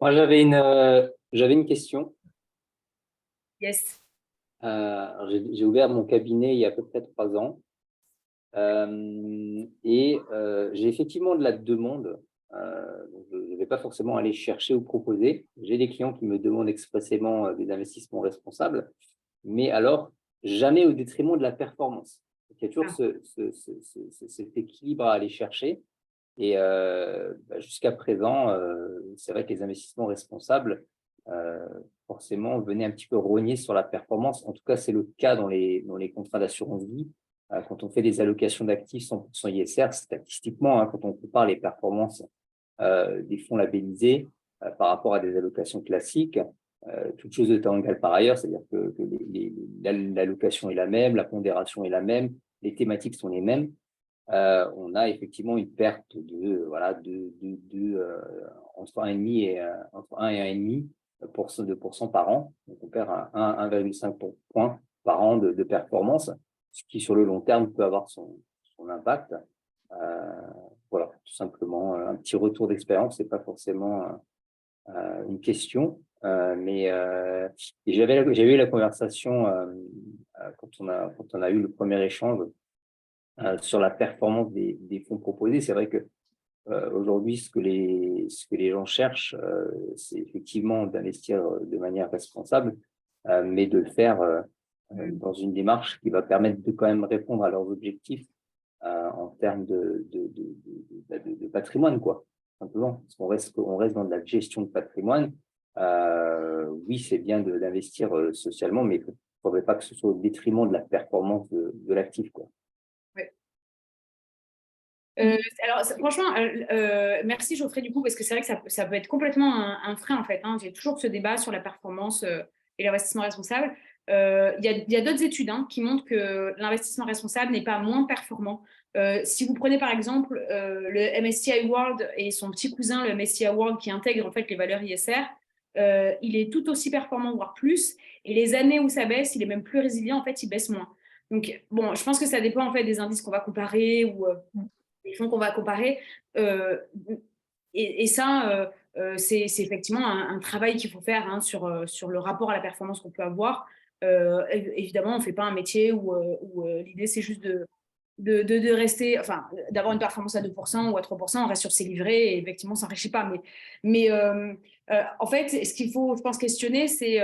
Moi, j'avais une question. Yes. J'ai ouvert mon cabinet il y a à peu près 3 ans. J'ai effectivement de la demande. Donc je ne vais pas forcément aller chercher ou proposer. J'ai des clients qui me demandent expressément des investissements responsables, mais alors jamais au détriment de la performance. Donc, il y a toujours cet équilibre à aller chercher. Et jusqu'à présent, c'est vrai que les investissements responsables, forcément, venaient un petit peu rogner sur la performance. En tout cas, c'est le cas dans les contrats d'assurance vie. Quand on fait des allocations d'actifs 100% ISR, statistiquement, hein, quand on compare les performances des fonds labellisés par rapport à des allocations classiques, toutes choses étant égales par ailleurs, c'est-à-dire que l'allocation est la même, la pondération est la même, les thématiques sont les mêmes. On a effectivement une perte entre 1,5 et 1,5% par an. Donc on perd 1,5 points par an de performance, ce qui sur le long terme peut avoir son impact. Voilà, tout simplement un petit retour d'expérience, c'est pas forcément une question, mais j'avais eu la conversation quand on a eu le premier échange sur la performance des fonds proposés. C'est vrai que aujourd'hui, ce que les gens cherchent, c'est effectivement d'investir de manière responsable, mais de le faire dans une démarche qui va permettre de quand même répondre à leurs objectifs en termes de patrimoine, quoi, simplement. Parce qu'on reste dans de la gestion de patrimoine. Oui, c'est bien d'investir socialement, mais il ne faudrait pas que ce soit au détriment de la performance de l'actif, quoi. Alors, franchement, merci Geoffrey du coup, parce que c'est vrai que ça peut être complètement un frein en fait. Hein. J'ai toujours ce débat sur la performance et l'investissement responsable. Il y a d'autres études qui montrent que l'investissement responsable n'est pas moins performant. Si vous prenez par exemple le MSCI World et son petit cousin, le MSCI World, qui intègre en fait les valeurs ISR, il est tout aussi performant, voire plus. Et les années où ça baisse, il est même plus résilient, en fait, il baisse moins. Donc, bon, je pense que ça dépend en fait des indices qu'on va comparer ou les fonds qu'on va comparer. Et ça, c'est effectivement un travail qu'il faut faire sur le rapport à la performance qu'on peut avoir. Évidemment, on ne fait pas un métier où l'idée, c'est juste de rester, enfin, d'avoir une performance à 2% ou à 3%, on reste sur ses livrets et effectivement, on ne s'enrichit pas. Mais en fait, ce qu'il faut, je pense, questionner, c'est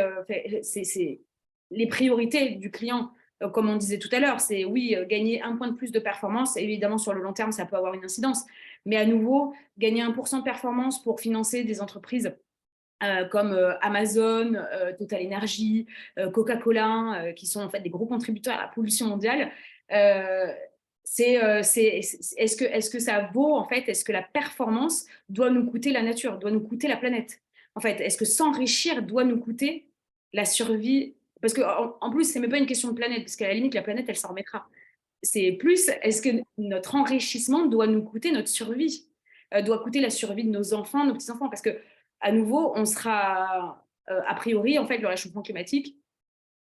les priorités du client. Comme on disait tout à l'heure, c'est oui, gagner 1 point de plus de performance, évidemment, sur le long terme, ça peut avoir une incidence. Mais à nouveau, gagner 1% de performance pour financer des entreprises comme Amazon, Total Energy, Coca-Cola, qui sont en fait des gros contributeurs à la pollution mondiale, est-ce que ça vaut, en fait, est-ce que la performance doit nous coûter la nature, doit nous coûter la planète? En fait, est-ce que s'enrichir doit nous coûter la survie? Parce qu'en plus, ce n'est même pas une question de planète, parce qu'à la limite, la planète, elle s'en remettra. c'est plus, est-ce que notre enrichissement doit nous coûter notre survie, doit coûter la survie de nos enfants, nos petits-enfants? Parce que, à nouveau, on sera, a priori, en fait, le réchauffement climatique,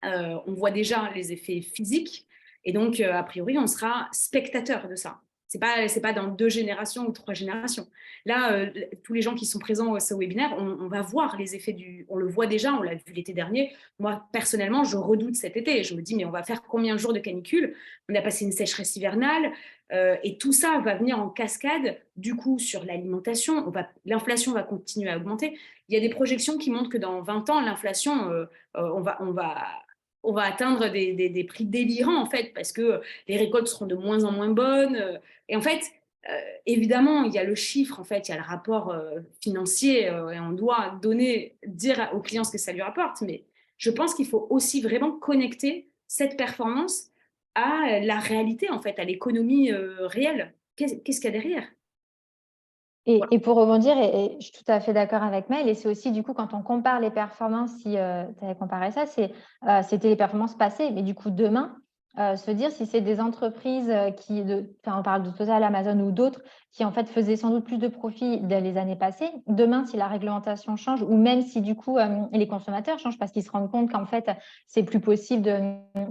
on voit déjà les effets physiques, et donc, a priori, on sera spectateur de ça. C'est pas dans 2 générations ou 3 générations. Là, tous les gens qui sont présents à ce webinaire, on va voir les effets on le voit déjà, on l'a vu l'été dernier. Moi, personnellement, je redoute cet été. Je me dis, mais on va faire combien de jours de canicule? On a passé une sécheresse hivernale, et tout ça va venir en cascade, du coup, sur l'alimentation. L'inflation va continuer à augmenter. Il y a des projections qui montrent que dans 20 ans, l'inflation, on va atteindre des prix délirants, en fait, parce que les récoltes seront de moins en moins bonnes. Et en fait, évidemment, il y a le chiffre, en fait, il y a le rapport financier, et on doit dire aux clients ce que ça lui rapporte. Mais je pense qu'il faut aussi vraiment connecter cette performance à la réalité, en fait, à l'économie réelle. Qu'est-ce qu'il y a derrière? Et pour rebondir, et je suis tout à fait d'accord avec Maëlle, et c'est aussi du coup quand on compare les performances, si tu avais comparé ça, c'était les performances passées, mais du coup demain, se dire si c'est des entreprises on parle de Total, Amazon ou d'autres, qui en fait faisaient sans doute plus de profit dans les années passées, demain si la réglementation change, ou même si du coup les consommateurs changent parce qu'ils se rendent compte qu'en fait c'est plus possible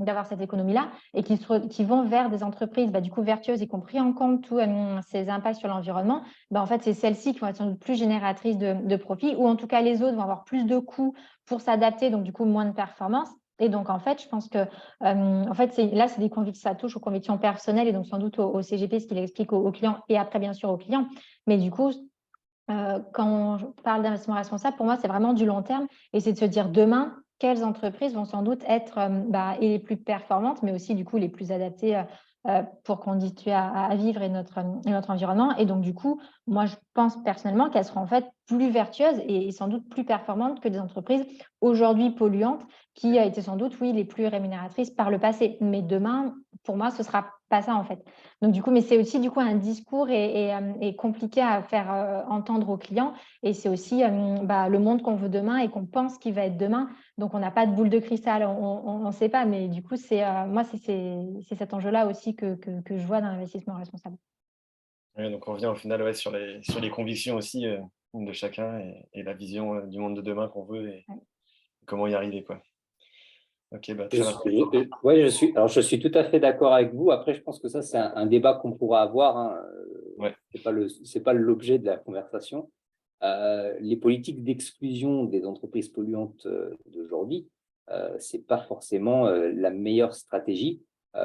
d'avoir cette économie-là, et qu'ils vont vers des entreprises du coup vertueuses et qui ont pris en compte tous ces impacts sur l'environnement, en fait, c'est celles-ci qui vont être sans doute plus génératrices de profit, ou en tout cas, les autres vont avoir plus de coûts pour s'adapter, donc du coup, moins de performance. Et donc, en fait, je pense que en fait, là, c'est ça touche aux convictions personnelles et donc sans doute au CGP, ce qu'il explique aux clients et après, bien sûr, aux clients. Mais du coup, quand je parle d'investissement responsable, pour moi, c'est vraiment du long terme, et c'est de se dire demain, quelles entreprises vont sans doute être et les plus performantes, mais aussi du coup les plus adaptées pour conduire à vivre et notre environnement. Et donc du coup, moi je pense personnellement qu'elles seront en fait plus vertueuses et sans doute plus performantes que des entreprises aujourd'hui polluantes qui étaient sans doute, oui, les plus rémunératrices par le passé. Mais demain, pour moi, ce sera pas ça en fait. Donc du coup, mais c'est aussi du coup un discours et compliqué à faire entendre aux clients. Et c'est aussi le monde qu'on veut demain et qu'on pense qu'il va être demain. Donc on n'a pas de boule de cristal, on ne sait pas. Mais du coup, moi, c'est cet enjeu-là aussi que je vois dans l'investissement responsable. Ouais, donc on revient au final sur les convictions aussi de chacun et la vision du monde de demain qu'on veut et comment y arriver, quoi. Ok, très bien. Alors je suis tout à fait d'accord avec vous. Après, je pense que ça, c'est un débat qu'on pourra avoir, hein. Ouais. C'est pas l'objet de la conversation. Les politiques d'exclusion des entreprises polluantes d'aujourd'hui, c'est pas forcément la meilleure stratégie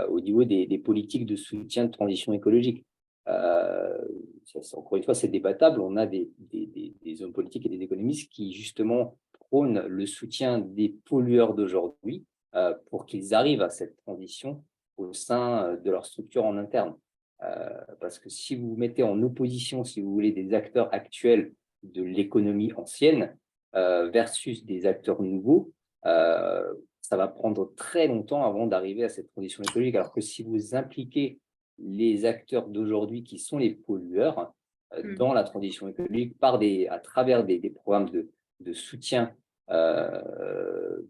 au niveau des politiques de soutien de transition écologique. Encore une fois, c'est débattable. On a des hommes politiques et des économistes qui justement prônent le soutien des pollueurs d'aujourd'hui pour qu'ils arrivent à cette transition au sein de leur structure en interne. Parce que si vous mettez en opposition, si vous voulez, des acteurs actuels de l'économie ancienne versus des acteurs nouveaux, ça va prendre très longtemps avant d'arriver à cette transition écologique. Alors que si vous impliquez les acteurs d'aujourd'hui qui sont les pollueurs dans la transition écologique à travers des programmes de soutien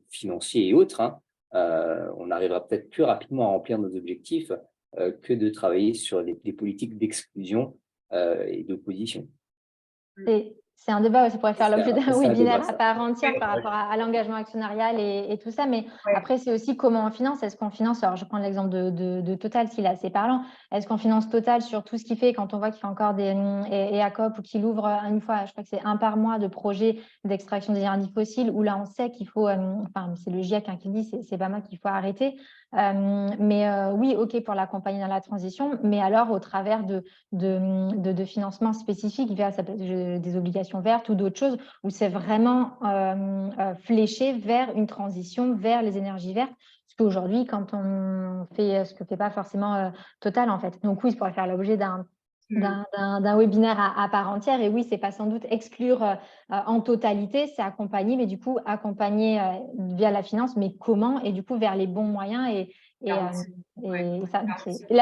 financier et autres, on arrivera peut-être plus rapidement à remplir nos objectifs que de travailler sur des politiques d'exclusion et d'opposition. C'est un débat, ça pourrait faire l'objet d'un webinaire à part entière Ouais. par rapport à l'engagement actionnarial et tout ça. Mais après, c'est aussi comment on finance. Est-ce qu'on finance, alors je prends l'exemple de Total, s'il est assez parlant. Est-ce qu'on finance Total sur tout ce qu'il fait quand on voit qu'il fait encore des EACOP ou qu'il ouvre une fois, je crois que c'est un par mois de projets d'extraction d'énergie fossile, où là, on sait qu'il faut, c'est le GIEC qui dit, c'est pas mal qu'il faut arrêter. Oui, OK pour l'accompagner dans la transition, mais alors au travers de financements spécifiques via des obligations vertes ou d'autres choses où c'est vraiment fléché vers une transition vers les énergies vertes. Parce qu'aujourd'hui, quand on fait ce que fait pas forcément Total, en fait. Donc oui, ça pourrait faire l'objet d'un webinaire à part entière. Et oui, c'est pas sans doute exclure en totalité, c'est accompagner, mais du coup, accompagner via la finance, mais comment? Et du coup, vers les bons moyens. Là,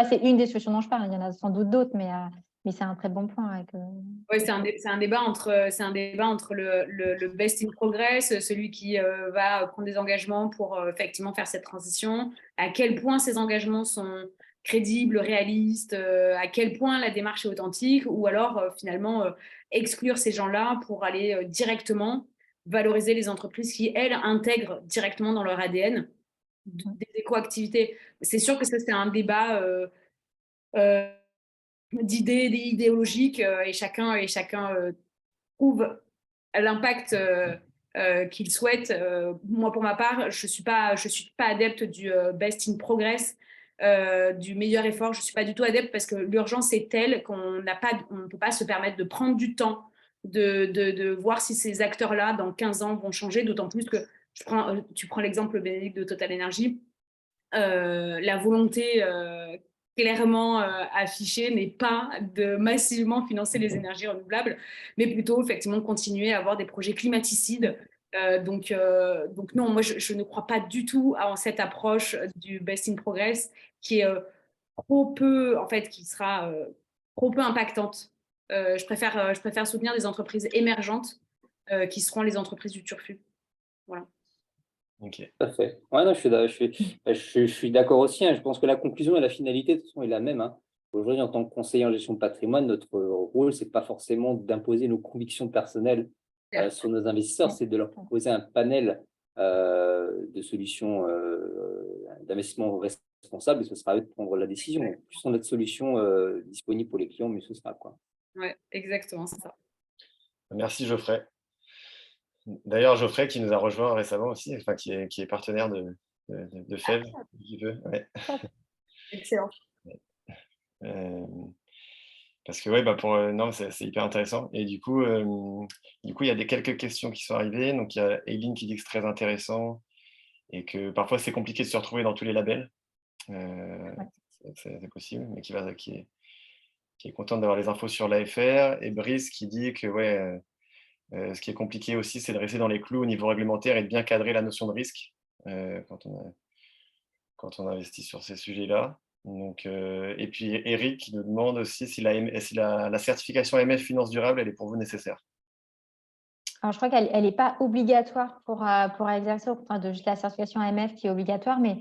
c'est une des solutions dont je parle. Il y en a sans doute d'autres, mais c'est un très bon point. Oui, c'est un débat entre le best in progress, celui qui va prendre des engagements pour effectivement faire cette transition, à quel point ces engagements sont crédible, réaliste, à quel point la démarche est authentique, ou alors finalement exclure ces gens-là pour aller directement valoriser les entreprises qui, elles, intègrent directement dans leur ADN des éco-activités. C'est sûr que ça, c'est un débat euh, d'idées idéologiques et chacun trouve l'impact qu'il souhaite. Moi, pour ma part, je suis pas adepte du best in progress, du meilleur effort. Je suis pas du tout adepte parce que l'urgence est telle qu'on ne peut pas se permettre de prendre du temps, de voir si ces acteurs-là, dans 15 ans, vont changer, d'autant plus que tu prends l'exemple, Bénédicte, de Total Energy. La volonté clairement affichée n'est pas de massivement financer les énergies renouvelables, mais plutôt effectivement continuer à avoir des projets climaticides. Donc non, moi je ne crois pas du tout à cette approche du best in progress qui est trop peu, en fait, qui sera trop peu impactante. Je préfère soutenir des entreprises émergentes qui seront les entreprises du turfu. Voilà. Ok. Tout à fait. Ouais, non, je suis d'accord aussi, hein. Je pense que la conclusion et la finalité, de toute façon, est la même, hein. Aujourd'hui, en tant que conseiller en gestion de patrimoine, notre rôle, c'est pas forcément d'imposer nos convictions personnelles sur nos investisseurs, c'est de leur proposer un panel de solutions d'investissement responsable, et ce sera à eux de prendre la décision. Plus on a de solutions disponibles pour les clients, mieux ce sera, quoi. Ouais, exactement, c'est ça. Merci Geoffrey. D'ailleurs, Geoffrey qui nous a rejoint récemment aussi, enfin, qui est partenaire de FEV, qui veut. Ouais. Excellent. Parce que ouais, bah non, c'est hyper intéressant. Et du coup, il y a quelques questions qui sont arrivées. Donc il y a Eileen qui dit que c'est très intéressant et que parfois c'est compliqué de se retrouver dans tous les labels. C'est possible, mais qui est contente d'avoir les infos sur l'AFR. Et Brice qui dit que ouais, ce qui est compliqué aussi, c'est de rester dans les clous au niveau réglementaire et de bien cadrer la notion de risque quand on investit sur ces sujets-là. Donc, et puis Eric qui nous demande aussi si la certification AMF Finance Durable, elle est pour vous nécessaire. Alors, je crois qu'elle n'est pas obligatoire pour exercer, au contraire de juste la certification AMF qui est obligatoire, mais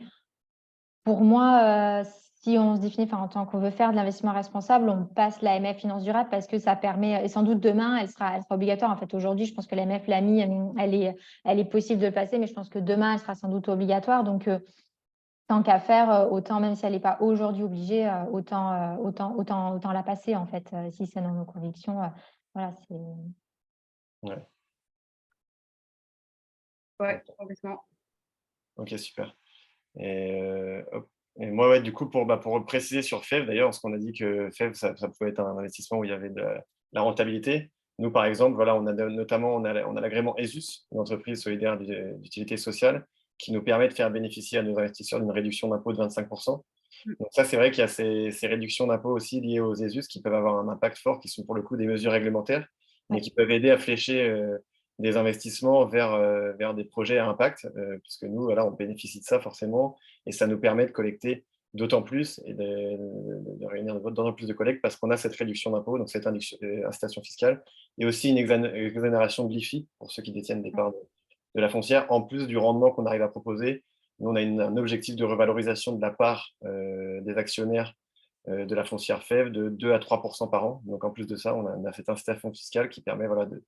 pour moi, si on se définit, en tant qu'on veut faire de l'investissement responsable, on passe l'AMF Finance Durable parce que ça permet, et sans doute demain, elle sera obligatoire. En fait, aujourd'hui, je pense que l'AMF l'a mis, elle est possible de le passer, mais je pense que demain, elle sera sans doute obligatoire. Donc, tant qu'à faire, autant, même si elle n'est pas aujourd'hui obligée, autant la passer, en fait, si c'est dans nos convictions. Voilà, c'est… Ouais. Ouais, complètement. Ok, super. Et moi, ouais, du coup, pour préciser sur FEV, d'ailleurs, parce qu'on a dit que FEV, ça pouvait être un investissement où il y avait de la rentabilité. Nous, par exemple, voilà, on a l'agrément ESUS, une entreprise solidaire d'utilité sociale, qui nous permet de faire bénéficier à nos investisseurs d'une réduction d'impôt de 25%. Donc ça, c'est vrai qu'il y a ces réductions d'impôt aussi liées aux ESUS qui peuvent avoir un impact fort, qui sont pour le coup des mesures réglementaires, mais qui peuvent aider à flécher des investissements vers des projets à impact, puisque nous, voilà, on bénéficie de ça forcément, et ça nous permet de collecter d'autant plus et de réunir d'autant plus de collectes parce qu'on a cette réduction d'impôt, donc cette incitation fiscale, et aussi une exonération de l'IFI pour ceux qui détiennent des parts de la foncière, en plus du rendement qu'on arrive à proposer. Nous, on a un objectif de revalorisation de la part des actionnaires de la foncière FEV de 2 à 3% par an. Donc, en plus de ça, on a cette incitation fiscale qui permet voilà, de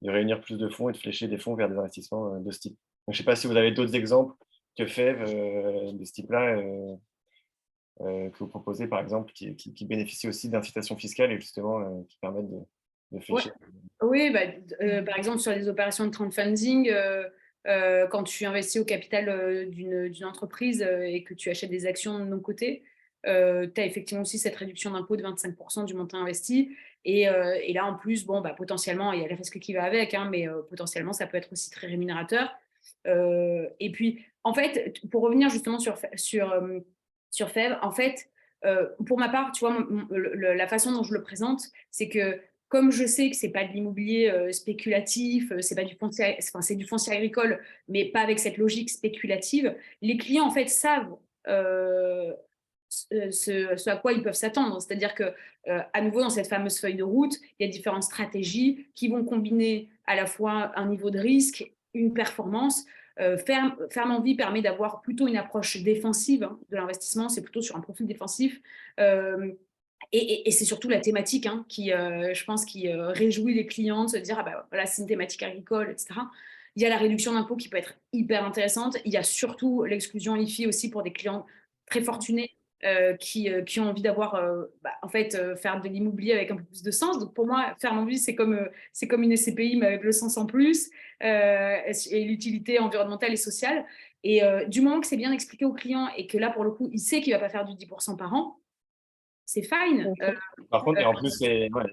réunir plus de fonds et de flécher des fonds vers des investissements de ce type. Donc, je ne sais pas si vous avez d'autres exemples que FEV de ce type-là que vous proposez, par exemple, qui bénéficient aussi d'incitations fiscales et justement qui permettent de flécher. Ouais. Oui, par exemple, sur les opérations de crowdfunding, quand tu investis au capital d'une entreprise et que tu achètes des actions de nos côtés, tu as effectivement aussi cette réduction d'impôt de 25% du montant investi. Et là, en plus, potentiellement, il y a le risque qui va avec, hein, mais potentiellement, ça peut être aussi très rémunérateur. Et puis, en fait, pour revenir justement sur FEV, en fait, pour ma part, tu vois, la façon dont je le présente, c'est que comme je sais que ce n'est pas de l'immobilier spéculatif, c'est pas du foncier, enfin, c'est du foncier agricole, mais pas avec cette logique spéculative, les clients, en fait, savent ce à quoi ils peuvent s'attendre. C'est-à-dire que, à nouveau, dans cette fameuse feuille de route, il y a différentes stratégies qui vont combiner à la fois un niveau de risque, une performance. Ferme Envie permet d'avoir plutôt une approche défensive de l'investissement, c'est plutôt sur un profil défensif. Et c'est surtout la thématique qui, je pense, qui réjouit les clients de se dire, ah bah voilà, c'est une thématique agricole, etc. Il y a la réduction d'impôts qui peut être hyper intéressante. Il y a surtout l'exclusion IFI aussi pour des clients très fortunés qui ont envie d'avoir, en fait, faire de l'immobilier avec un peu plus de sens. Donc pour moi, Ferme Envie, c'est comme une SCPI, mais avec le sens en plus et l'utilité environnementale et sociale. Et du moment que c'est bien expliqué au client et que là, pour le coup, il sait qu'il ne va pas faire du 10% par an, c'est fine. Par contre, et en plus,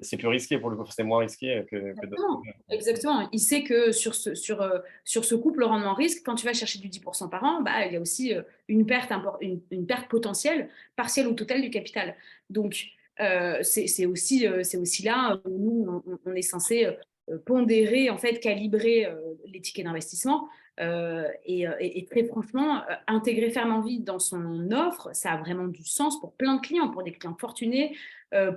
c'est plus risqué pour le coup, c'est moins risqué que d'autres. Exactement. Il sait que sur ce couple rendement risque, quand tu vas chercher du 10% par an, il y a aussi une perte potentielle, partielle ou totale du capital. Donc, c'est aussi là où nous, on est censé pondérer, en fait, calibrer les tickets d'investissement. Et très franchement, intégrer Ferme Envie dans son offre, ça a vraiment du sens pour plein de clients, pour des clients fortunés,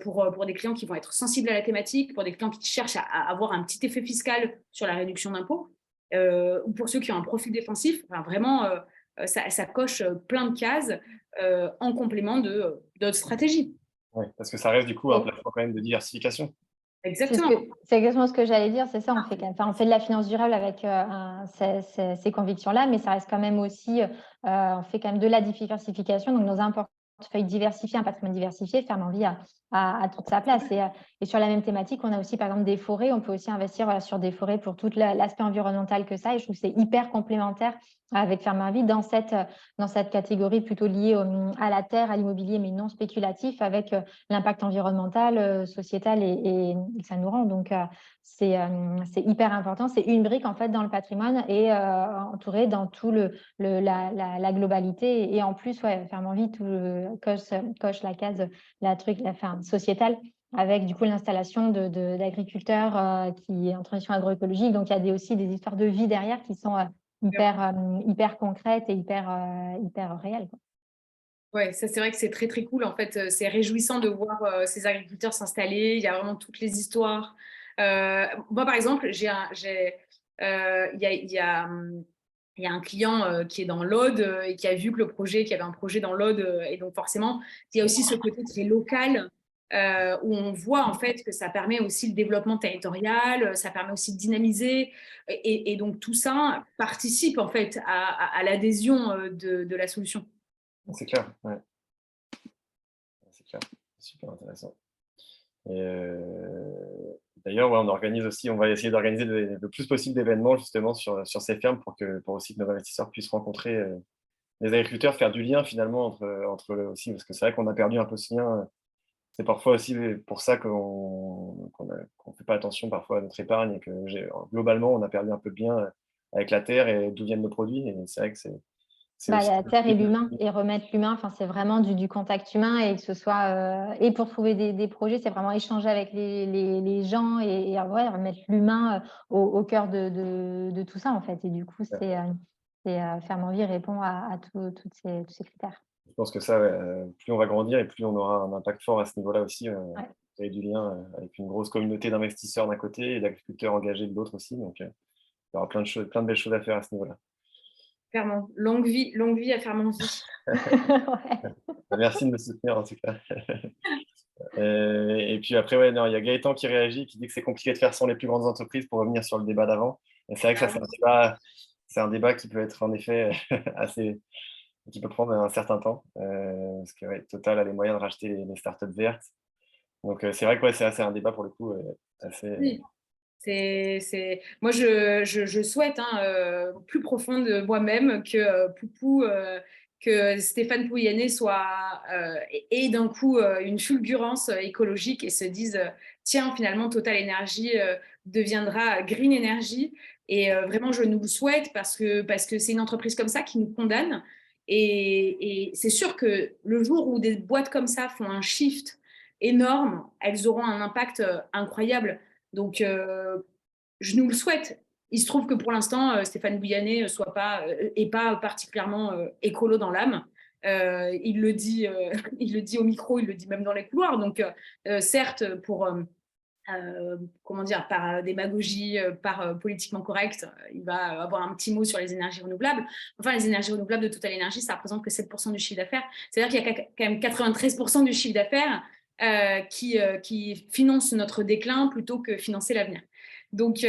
pour des clients qui vont être sensibles à la thématique, pour des clients qui cherchent à avoir un petit effet fiscal sur la réduction d'impôts, ou pour ceux qui ont un profil défensif. Enfin, vraiment, ça coche plein de cases en complément d'autres stratégies. Ouais, parce que ça reste du coup un plateforme quand même de diversification. Exactement. C'est exactement ce que j'allais dire, c'est ça, on fait de la finance durable avec ces convictions-là, mais ça reste quand même aussi, on fait quand même de la diversification, donc dans un portefeuille diversifié, un patrimoine diversifié, Ferme Envie a toute sa place. Et sur la même thématique, on a aussi par exemple des forêts, on peut aussi investir sur des forêts pour tout l'aspect environnemental que ça, et je trouve que c'est hyper complémentaire avec Ferme Envie dans cette catégorie plutôt liée à la terre, à l'immobilier, mais non spéculatif, avec l'impact environnemental, sociétal et que ça nous rend. Donc, c'est hyper important. C'est une brique, en fait, dans le patrimoine et entourée dans tout la globalité. Et en plus, Ferme Envie coche la case, sociétale, avec du coup l'installation d'agriculteurs qui est en transition agroécologique. Donc, il y a aussi des histoires de vie derrière qui sont hyper concrètes et hyper réelles, quoi. Ouais, ça c'est vrai que c'est très très cool. En fait, c'est réjouissant de voir ces agriculteurs s'installer. Il y a vraiment toutes les histoires. Moi, par exemple, il y a un client qui est dans l'Aude et qui a vu qu'il y avait un projet dans l'Aude. Et donc forcément, il y a aussi ce côté très local où on voit en fait que ça permet aussi le développement territorial, ça permet aussi de dynamiser. Et donc tout ça participe en fait à l'adhésion de la solution. C'est clair, ouais. C'est clair, super intéressant. Et d'ailleurs, on organise aussi, on va essayer d'organiser le plus possible d'événements justement sur ces fermes pour aussi que nos investisseurs puissent rencontrer les agriculteurs, faire du lien finalement entre eux aussi, parce que c'est vrai qu'on a perdu un peu ce lien. C'est parfois aussi pour ça qu'on ne fait pas attention parfois à notre épargne et que globalement, on a perdu un peu de lien avec la terre et d'où viennent nos produits. Et c'est vrai que c'est La terre et l'humain, et remettre l'humain, c'est vraiment du contact humain, et que ce soit et pour trouver des projets, c'est vraiment échanger avec les gens et remettre l'humain au cœur de tout ça en fait. Et du coup, Ferme Envie répond à tous ces critères. Je pense que ça, plus on va grandir et plus on aura un impact fort à ce niveau-là aussi. Créer du lien avec une grosse communauté d'investisseurs d'un côté et d'agriculteurs engagés de l'autre aussi. Donc, il y aura plein de belles choses à faire à ce niveau-là. Clairement, longue vie à Ferme Envie. Merci de me soutenir en tout cas. Et puis après, il y a Gaëtan qui réagit, qui dit que c'est compliqué de faire sans les plus grandes entreprises pour revenir sur le débat d'avant. Et c'est vrai que ça, c'est un débat qui peut être en effet qui peut prendre un certain temps. Parce que Total a les moyens de racheter les startups vertes. Donc c'est vrai que c'est un débat pour le coup assez. Oui. Moi, je souhaite plus profond de moi-même que Poupou, que Stéphane Pouyanné ait d'un coup une fulgurance écologique et se dise tiens, finalement, Total Energy deviendra Green Energy. Et vraiment, je nous le souhaite parce que c'est une entreprise comme ça qui nous condamne. Et c'est sûr que le jour où des boîtes comme ça font un shift énorme, elles auront un impact incroyable. Donc, je nous le souhaite. Il se trouve que pour l'instant, Stéphane Pouyanné n'est pas particulièrement écolo dans l'âme. Il le dit au micro, il le dit même dans les couloirs. Donc, certes, comment dire, par démagogie, par politiquement correct, il va avoir un petit mot sur les énergies renouvelables. Enfin, les énergies renouvelables de Total Energy, ça représente que 7% du chiffre d'affaires. C'est-à-dire qu'il y a quand même 93% du chiffre d'affaires qui finance notre déclin plutôt que financer l'avenir. Donc,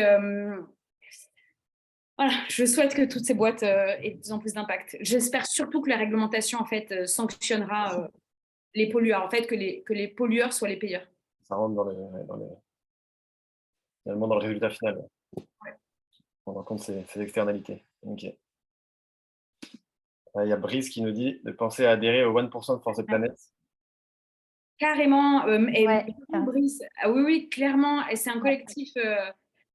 voilà, je souhaite que toutes ces boîtes aient de plus en plus d'impact. J'espère surtout que la réglementation en fait, sanctionnera les pollueurs, en fait, que les pollueurs soient les payeurs. Ça rentre finalement dans le résultat final. Ouais. On rend compte ces externalités. Ok. Il y a Brice qui nous dit de penser à adhérer au 1% de Force et Planète. Carrément. Ouais, Brice, oui, oui, clairement. Et c'est un collectif,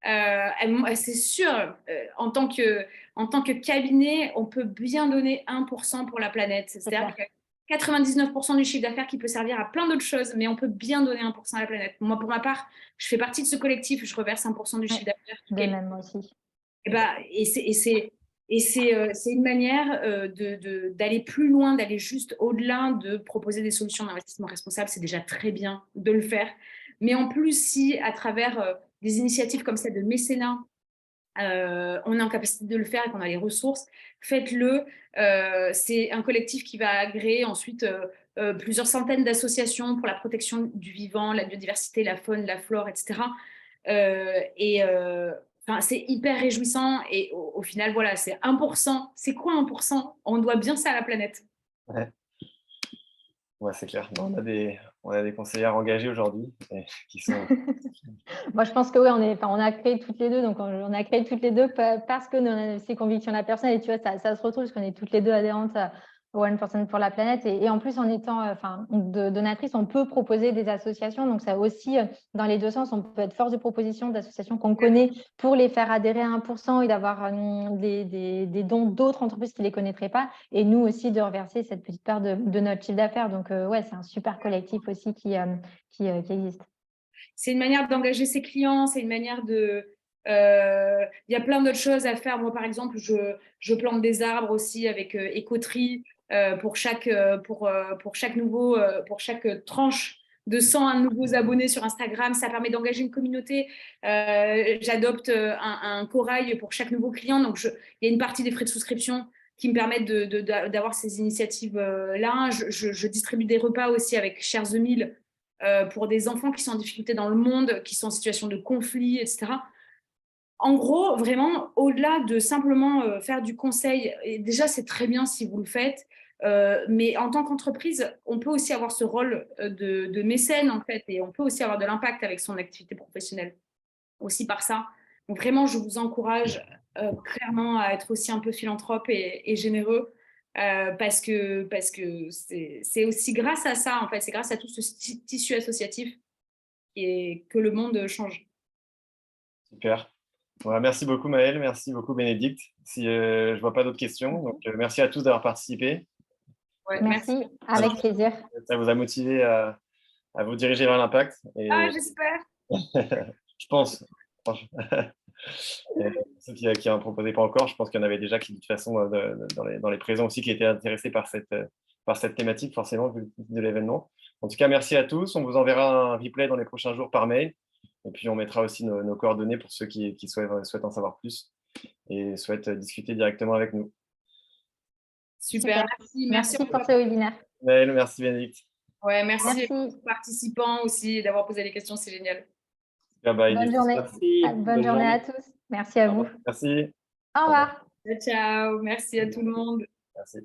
c'est sûr, en tant que cabinet, on peut bien donner 1% pour la planète. C'est-à-dire qu'il y a 99% du chiffre d'affaires qui peut servir à plein d'autres choses, mais on peut bien donner 1% à la planète. Moi, pour ma part, je fais partie de ce collectif, je reverse 1% du chiffre d'affaires. De même, moi aussi. Et c'est une manière d'aller plus loin, d'aller juste au-delà, de proposer des solutions d'investissement responsable. C'est déjà très bien de le faire. Mais en plus, si à travers des initiatives comme celle de mécénat, on est en capacité de le faire et qu'on a les ressources, faites-le. C'est un collectif qui va agréer ensuite plusieurs centaines d'associations pour la protection du vivant, la biodiversité, la faune, la flore, etc. Enfin, c'est hyper réjouissant et au final, voilà, c'est 1%. C'est quoi 1%? On doit bien ça à la planète. Ouais, ouais, c'est clair. Non, on a des conseillères engagées aujourd'hui qui sont. Moi, je pense que oui, on a créé toutes les deux, donc on a créé toutes les deux parce que nous, on a ces convictions-là personnelles, et tu vois, ça se retrouve parce qu'on est toutes les deux adhérentes au 1% pour la planète, et en plus, en étant donatrice, on peut proposer des associations, donc ça aussi, dans les deux sens, on peut être force de proposition d'associations qu'on connaît pour les faire adhérer à 1% et d'avoir des dons d'autres entreprises qui ne les connaîtraient pas, et nous aussi de reverser cette petite part de notre chiffre d'affaires. Donc ouais, c'est un super collectif aussi qui existe. C'est une manière d'engager ses clients, c'est une manière de... Il y a plein d'autres choses à faire. Moi, par exemple, je plante des arbres aussi avec Écoterie pour chaque tranche de 100 nouveaux abonnés sur Instagram. Ça permet d'engager une communauté. J'adopte un corail pour chaque nouveau client. Donc, il y a une partie des frais de souscription qui me permettent d'avoir ces initiatives-là. Je distribue des repas aussi avec Chers The Meal, pour des enfants qui sont en difficulté dans le monde, qui sont en situation de conflit, etc. En gros, vraiment, au-delà de simplement faire du conseil, et déjà, c'est très bien si vous le faites, mais en tant qu'entreprise, on peut aussi avoir ce rôle de mécène, en fait, et on peut aussi avoir de l'impact avec son activité professionnelle, aussi par ça. Donc vraiment, je vous encourage clairement à être aussi un peu philanthrope et généreux, parce que c'est aussi grâce à ça, en fait, c'est grâce à tout ce tissu associatif que le monde change. Super. Voilà, merci beaucoup Maëlle, merci beaucoup Bénédicte. Si, je ne vois pas d'autres questions, donc merci à tous d'avoir participé. Ouais, merci, avec plaisir. Ça vous a motivé à vous diriger vers l'impact. Ah, j'espère. Je pense. Ceux qui n'en proposaient pas encore, je pense qu'il y en avait déjà qui, de toute façon, dans les présents aussi, qui étaient intéressés par cette thématique, forcément, vu de l'événement. En tout cas, merci à tous. On vous enverra un replay dans les prochains jours par mail. Et puis, on mettra aussi nos coordonnées pour ceux qui souhaitent en savoir plus et souhaitent discuter directement avec nous. Super. Merci pour ce webinaire. Maëlle, merci Bénédicte. Ouais, merci aux participants aussi d'avoir posé les questions, c'est génial. Bonne journée. Merci. Bonne journée à tous. Merci à vous. Merci. Au revoir. Ciao, merci à tout le monde. Merci.